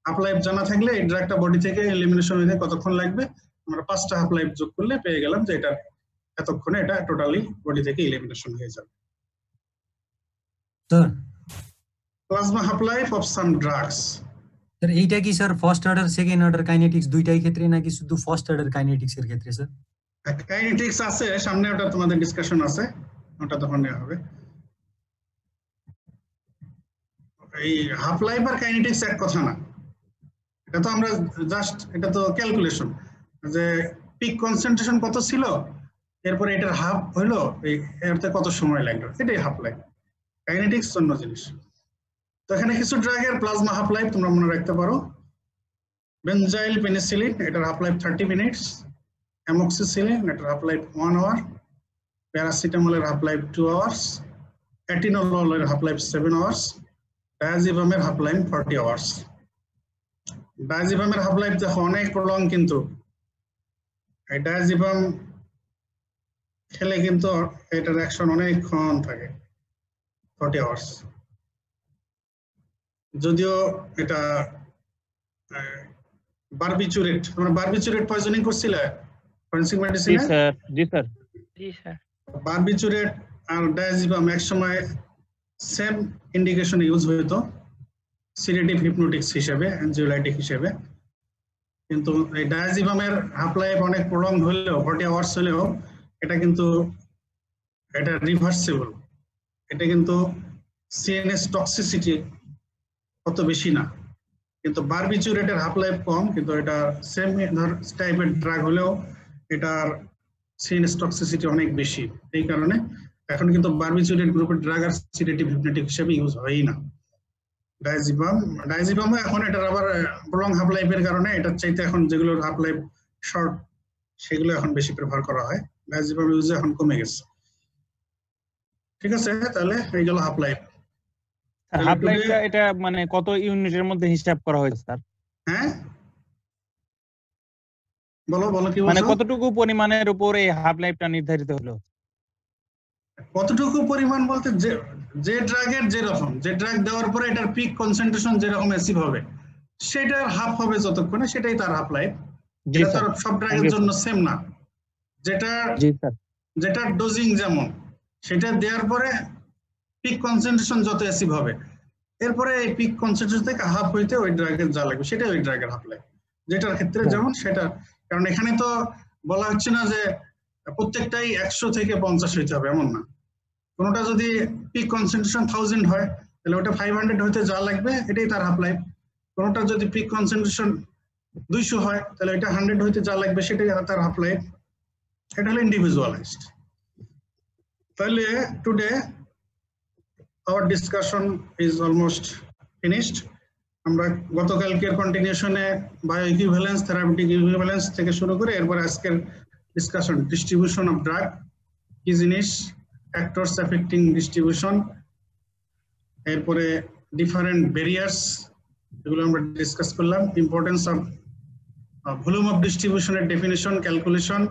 হাফ লাইফ জানা থাকলে এই ড্রাগটা বডি থেকে এলিমিনেশন হতে কতক্ষণ লাগবে, আমরা 5টা হাফ লাইফ যোগ করলে পেয়ে গেলাম যে এটা এতক্ষণে এটা টোটালি বডি থেকে এলিমিনেশন হয়ে যাবে। Sir plasma half life of some drugs. Sir এইটা কি sir first order second order kinetics দুইটাই ক্ষেত্রে নাকি শুধু ফার্স্ট অর্ডার কাইনেটিক্স এর ক্ষেত্রে স্যার? কাইনেটিক্স আছে সামনে, ওটা তোমাদের ডিসকাশন আছে, ওটা তখন নেওয়া হবে। এই হাফ লাইফ আর কাইনেটিক্স এক কথা না, এটা তো আমরা জাস্ট, এটা তো ক্যালকুলেশন যে পিক কনসেন্ট্রেশন কত ছিল, এরপরে এটার হাফ হইলো, এরতে কত সময় লাগলো, এটাই হাফ লাইফ। কাইনেটিক্স অন্য জিনিস। তো এখানে কিছু ড্রাগের প্লাজমা হাফ লাইফ তোমরা মনে রাখতে পারো। বেনজাইল পেনিসিলিন, এটার হাফ লাইফ 30 মিনিটস। অ্যামোক্সিসিলিন, এটার হাফ লাইফ 1 আওয়ার। প্যারাসিটামলের হাফ লাইফ 2 আওয়ার্স। অ্যাটিনোললের হাফ লাইফ 7 আওয়ার্স। ডায়াজিপামের হাফ লাইফ 40 আওয়ার্স। ডায়াজিপামের হাফ লাইফ দেখো অনেক প্রলং, কিন্তু এই ডায়াজিপাম খেলে কিন্তু এটার অ্যাকশন অনেকক্ষণ থাকে, 40 আওয়ার্স। যদিও এটা বারবিচুরেট, তোমরা বারবিচুরেট পয়জনিং করছিলে ফরেনসিক মেডিসিনে? জি স্যার। বারবিচুরেট আর ডায়াজিপাম একসময় সেম ইন্ডিকেশন ইউজ হইতো, সিডেটিভ হিপনোটিক্স হিসেবে, অ্যানজিওলাইটিক হিসেবে। কিন্তু এই ডায়াজিপামের হাফ লাইফ অনেক প্রলং হলেও, 40 আওয়ার্স হলেও, এটা কিন্তু এটা রিভার্সিবল। এটা কিন্তু সিএনএস টক্সিসিটি অত বেশি না, কিন্তু বারবিচুরেটের হাফ লাইফ কম, কিন্তু এটা সেম টাইপের ড্রাগ হলেও এটার সিএনএস টক্সিসিটি অনেক বেশি। এই কারণে এখন কিন্তু বারবিচুরেট গ্রুপের ড্রাগ আর সিডেটিভ হিপনোটিক হিসেবে ইউজ হয়ই না। ডায়াজিপাম এখন এটার আবার প্রলং হাফ লাইফের কারণে এটার চাইতে এখন যেগুলোর হাফ লাইফ শর্ট সেগুলো এখন বেশি প্রেফার করা হয়। ডায়াজিপাম ইউজ এখন কমে গেছে। ঠিক আছে, তাহলে এইগুলো হাফ লাইফ। হাফ লাইফটা এটা মানে কত ইউনিটের মধ্যে হিসাব করা হয়েছে স্যার? হ্যাঁ বলো বলো কি মানে বলছো? কতটুকু পরিমাণের উপর এই হাফ লাইফটা নির্ধারিত হলো? কতটুকু পরিমাণ বলতে যে ড্রাগের যেরকম, যে ড্রাগ দেওয়ার পরে এটার পিক কনসেন্ট্রেশন যেরকম অ্যাচিভ হবে সেটার হাফ হবে যতক্ষণে, সেটাই তার হাফ লাইফ। এটা তো সব ড্রাগের জন্য সেম না। যেটা ডোজিং যেমন, সেটা দেওয়ার পরে পিক কনসেন্ট্রেশন যত অ্যাচিভ হবে, এরপরে এই পিক কনসেন্ট্রেশন থেকে হাফ হইতে ওই ড্রাগের যা লাগবে সেটাই ওই ড্রাগের হাফ লাইফ। যেটার ক্ষেত্রে যেমন সেটা, কারণ এখানে তো বলা হচ্ছে না যে প্রত্যেকটাই 100 থেকে 50 হইতে হবে, এমন না। কোনোটা যদি পিক কনসেন্ট্রেশন 1000 হয় তাহলে ওটা 500 হইতে যা লাগবে এটাই তার হাফ লাইফ। কোনোটা যদি পিক কনসেন্ট্রেশন 200 হয় তাহলে এটা 100 হইতে যা লাগবে সেটাই তার হাফ লাইফ। এটা হলো ইন্ডিভিজুয়ালাইজড। তাহলে today our discussion is almost finished. আমরা গতকালকের কন্টিনিউশনে বায়ো ইকুইভ্যালেন্স, থেরাপিউটিক ইকুইভ্যালেন্স থেকে শুরু করে এরপর আজকের ডিসকাশন ডিস্ট্রিবিউশন অফ ড্রাগ, কি জিনিস, ফ্যাক্টরস এফেক্টিং ডিস্ট্রিবিউশন, এরপরে ডিফারেন্ট ব্যারিয়ার্স, এগুলো আমরা ডিসকাস করলাম। ইম্পর্টেন্স অফ ভলিউম অফ ডিস্ট্রিবিউশনের definition, calculation,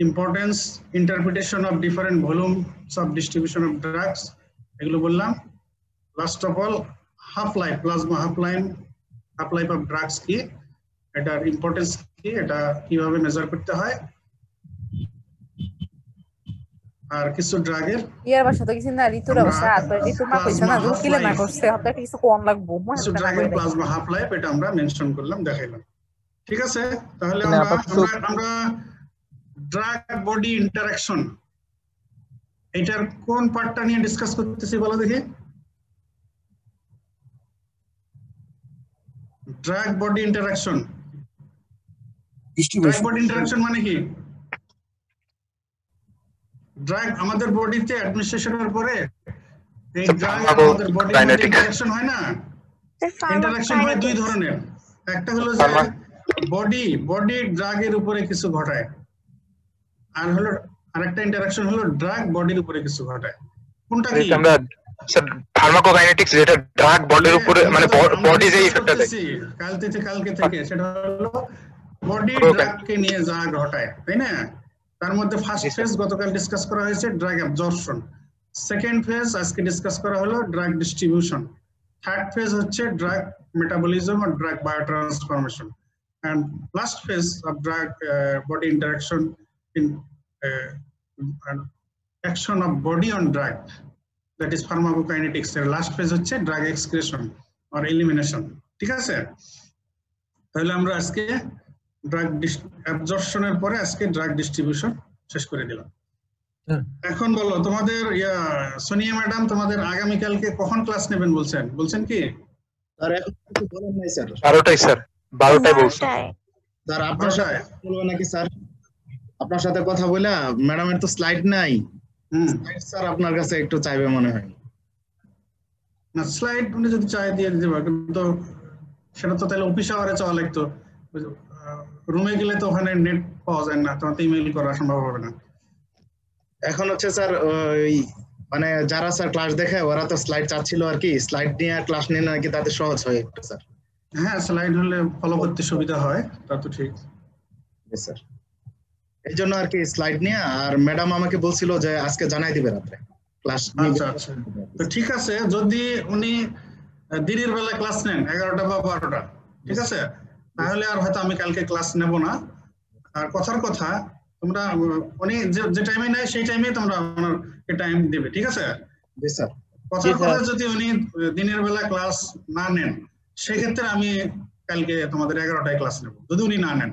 importance, interpretation of different volumes of distribution of drugs, এগুলো বললাম। Last of all half life, plasma half life of drugs কি, এটার ইম্পর্টেন্স কি, এটা কিভাবে মেজার করতে হয়, আর কিছু ড্রাগের ইয়ার বাসা তো কিছু না ঋতুর অবস্থা আর ঋতু মা কইছে না রুকিলে না করছে আপনার কিছু কোন লাগবো কিছু ড্রাগের প্লাজমা হাফ লাইফ এটা আমরা মেনশন করলাম, দেখাইলাম। ঠিক আছে, তাহলে আমরা ড্রাগ বডি ইন্টারঅ্যাকশন এটার কোন পার্টটা নিয়ে ডিসকাস করতেছি বলো দেখি। Drug body interaction. Drug body interaction মানে কি? ড্রাগ আমাদের বডিতে অ্যাডমিনিস্ট্রেশনের পরে এই ড্রাগ আমাদের বডির মধ্যে ইন্টারঅ্যাকশন হয় না? ইন্টারঅ্যাকশন হয় দুই ধরনের। একটা হলো যে বডি ড্রাগের উপরে কিছু ঘটায়, আর হলো আরেকটা ইন্টারঅ্যাকশন হলো ড্রাগ বডির উপরে কিছু ঘটায়। কোনটা কি? আমরা ফার্মাকোকাইনেটিক্স, যেটা ড্রাগ বডির উপরে মানে বডি যে ইফেক্টটা দেয় কালকে থেকে, সেটা হলো বডি ড্রাগকে নিয়ে যা ঘটায়, তাই না? তার মধ্যে ফার্স্ট ফেজ গতকাল ডিসকাস করা হয়েছে ড্রাগ অ্যাবজর্পশন, সেকেন্ড ফেজ আজকে ডিসকাস করা হলো ড্রাগ ডিস্ট্রিবিউশন, থার্ড ফেজ হচ্ছে ড্রাগ মেটাবলিজম আর drug biotransformation, and last phase of drug body interaction in action of body on drug, that is pharmacokinetics. এর last phase হচ্ছে drug excretion or elimination. ঠিক আছে, তাহলে আমরা আজকে ড্রাগ অ্যাবজর্পশনের পরে আজকে ড্রাগ ডিস্ট্রিবিউশন শেষ করে দিলাম। এখন বলো তোমাদের সোনিয়া ম্যাডাম তোমাদের আগামীকালকে কখন ক্লাস নেবেন বলছেন কি? স্যার এখন কিছু বলেন নাই স্যার। 12টায় স্যার, 12টায় বলছেন স্যার। আপনার সাথে বলবো নাকি স্যার? আপনার সাথে কথা বলে ম্যাডামের তো স্লাইড নাই, স্যার আপনার কাছে একটু চাইবে মনে হয়। না স্লাইড উনি যদি চাই দিয়ে দিতে পারে, কিন্তু সেটা তো তাহলে অফিস আওয়ারে চাওয়া লাগতো, রুমে গেলে তো ওখানে নেট পাওয়া যায় না, তোমার তো ইমেইল করা সম্ভব হবে না। এখন হচ্ছে স্যার ওই মানে যারা স্যার ক্লাস দেখে ওরা তো স্লাইড চাচ্ছিল আর কি, স্লাইড নিয়ে ক্লাস নিয়ে নাকি তাদের সহজ হয় একটু স্যার। হ্যাঁ স্লাইড হলে ফলো করতে সুবিধা হয়, তা তো ঠিক স্যার। এই জন্য আর কি স্লাইড নিয়ে, আর ম্যাডাম আমাকে বলছিল যে আজকে জানাই দিবে রাত্রে ক্লাস। আচ্ছা তো ঠিক আছে, যদি উনি দিনের বেলা ক্লাস নেন 11টা বা 12টা, ঠিক আছে, তাহলে আর হয়তো আমি কালকে ক্লাস নেব না। আর কথার কথা তোমরা উনি যে টাইমে নেয় সেই টাইমে তোমরা ওনাকে টাইম দেবে, ঠিক আছে? জি স্যার। কথার কথা যদি উনি দিনের বেলা ক্লাস না নেন সেক্ষেত্রে আমি কালকে তোমাদের 11টায় ক্লাস নেব, যদি উনি না নেন।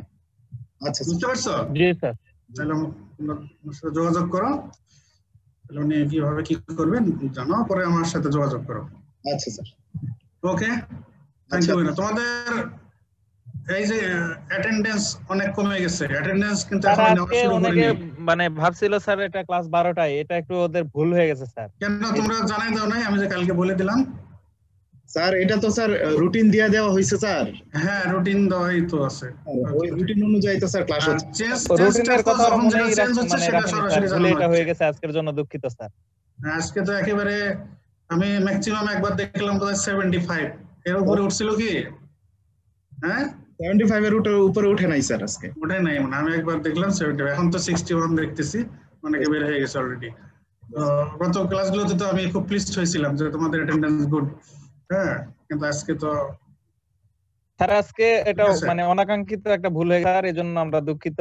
আচ্ছা বুঝতে পারছো? জি স্যার। তাহলে আমার সাথে যোগাযোগ করো, তাহলে উনি কিভাবে কি করবেন জানো, পরে আমার সাথে যোগাযোগ করো। আচ্ছা স্যার। Okay, thank you. তোমাদের এই যে অ্যাটেন্ডেন্স অনেক কমে গেছে, অ্যাটেন্ডেন্স কিন্তু এখন নেওয়া শুরু করেনি। মানে ভাবছিল স্যার এটা ক্লাস 12টায়, এটা একটু ওদের ভুল হয়ে গেছে স্যার। কেন তোমরা জানাই দাও নাই? আমি যে কালকে বলে দিলাম স্যার, এটা তো স্যার রুটিন দিয়ে দেওয়া হয়েছে স্যার। হ্যাঁ রুটিন দেওয়াই তো আছে, ওই রুটিন অনুযায়ী তো স্যার ক্লাস হচ্ছে। রুটিনের কথা মনে রাখছেন, সেটা সরাসরি জানা এটা হয়ে গেছে, আজকের জন্য দুঃখিত স্যার। আজকে তো একেবারে আমি ম্যাক্সিমাম একবার দেখলাম তো 75 এর উপরে উঠছিল কি? হ্যাঁ 75 এর উপরে উঠে নাই স্যার আজকে। উঠে নাই, মানে আমি একবার দেখলাম 75, এখন তো 61 দেখতেছি, অনেকে বের হয়ে গেছে অলরেডি। গত ক্লাসগুলোতে তো আমি খুব প্লিজড হয়েছিলাম যে তোমাদের অ্যাটেন্ডেন্স গুড, হ্যাঁ, কিন্তু আজকে তো স্যার আজকে এটা মানে অনাকাঙ্ক্ষিত একটা ভুল হয়ে গেছে, এজন্য আমরা দুঃখিত।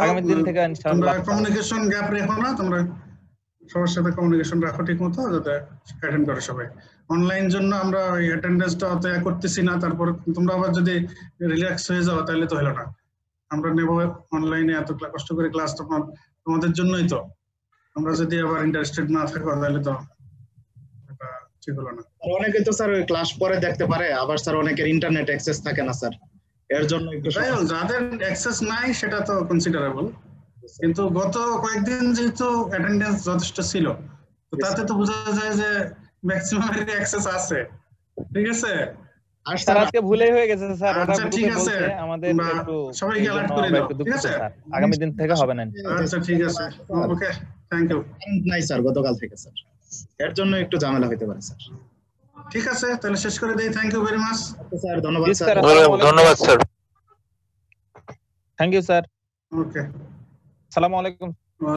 আগামী দিন থেকে ইনশাআল্লাহ কমিউনিকেশন গ্যাপ রেখো না, তোমরা সবার সাথে কমিউনিকেশন রাখো ঠিক মতো, যাতে অ্যাটেন্ড করে সবাই। অনলাইন জন্য আমরা ওই অ্যাটেন্ডেন্সটা অত করতেছি না, তারপর তোমরা আবার যদি রিল্যাক্স হয়ে যাও তাহলে তো হলো না। আমরা নেব অনলাইনে এত কষ্ট করে ক্লাস, তোমাদের জন্যই তো। আমরা যদি আবার ইন্টারেস্টেড না থাকো তাহলে তো এটা ঠিক হলো না। অনেকে তো স্যার ওই ক্লাস পরে দেখতে পারে, আবার স্যার অনেকের ইন্টারনেট অ্যাক্সেস থাকে না স্যার, এর জন্য একটু যাদের অ্যাক্সেস নাই সেটা তো কনসিডারেবল, কিন্তু গত কয়েকদিন যেহেতু অ্যাটেন্ডেন্স যথেষ্ট ছিল, তো তাতে তো বোঝা যায় যে ম্যাক্সিমাম অ্যাক্সেস আছে। ঠিক আছে, আর স্যার আজকে ভুলেই হয়ে গেছে স্যার, ওটা আচ্ছা, ঠিক গ্রুপে আছে, বলছে আমাদের একটু সবাইকে alert এইজন্য করে আমরা দাও, একটু ঠিক দুঃখিত আছে? স্যার, আগামী দিন থেকে হবে না। আচ্ছা ঠিক আছে, ওকে, থ্যাংক ইউ। নাই স্যার গতকাল থেকে স্যার, এর জন্য একটু ঝামেলা হতে পারে স্যার। ঠিক আছে, তাহলে শেষ করে দেই। Thank you very much sir, ধন্যবাদ জি, স্যার। স্যার, আসসালামু আলাইকুম। ধন্যবাদ sir. Thank you sir. Okay. আসসালামু আলাইকুম।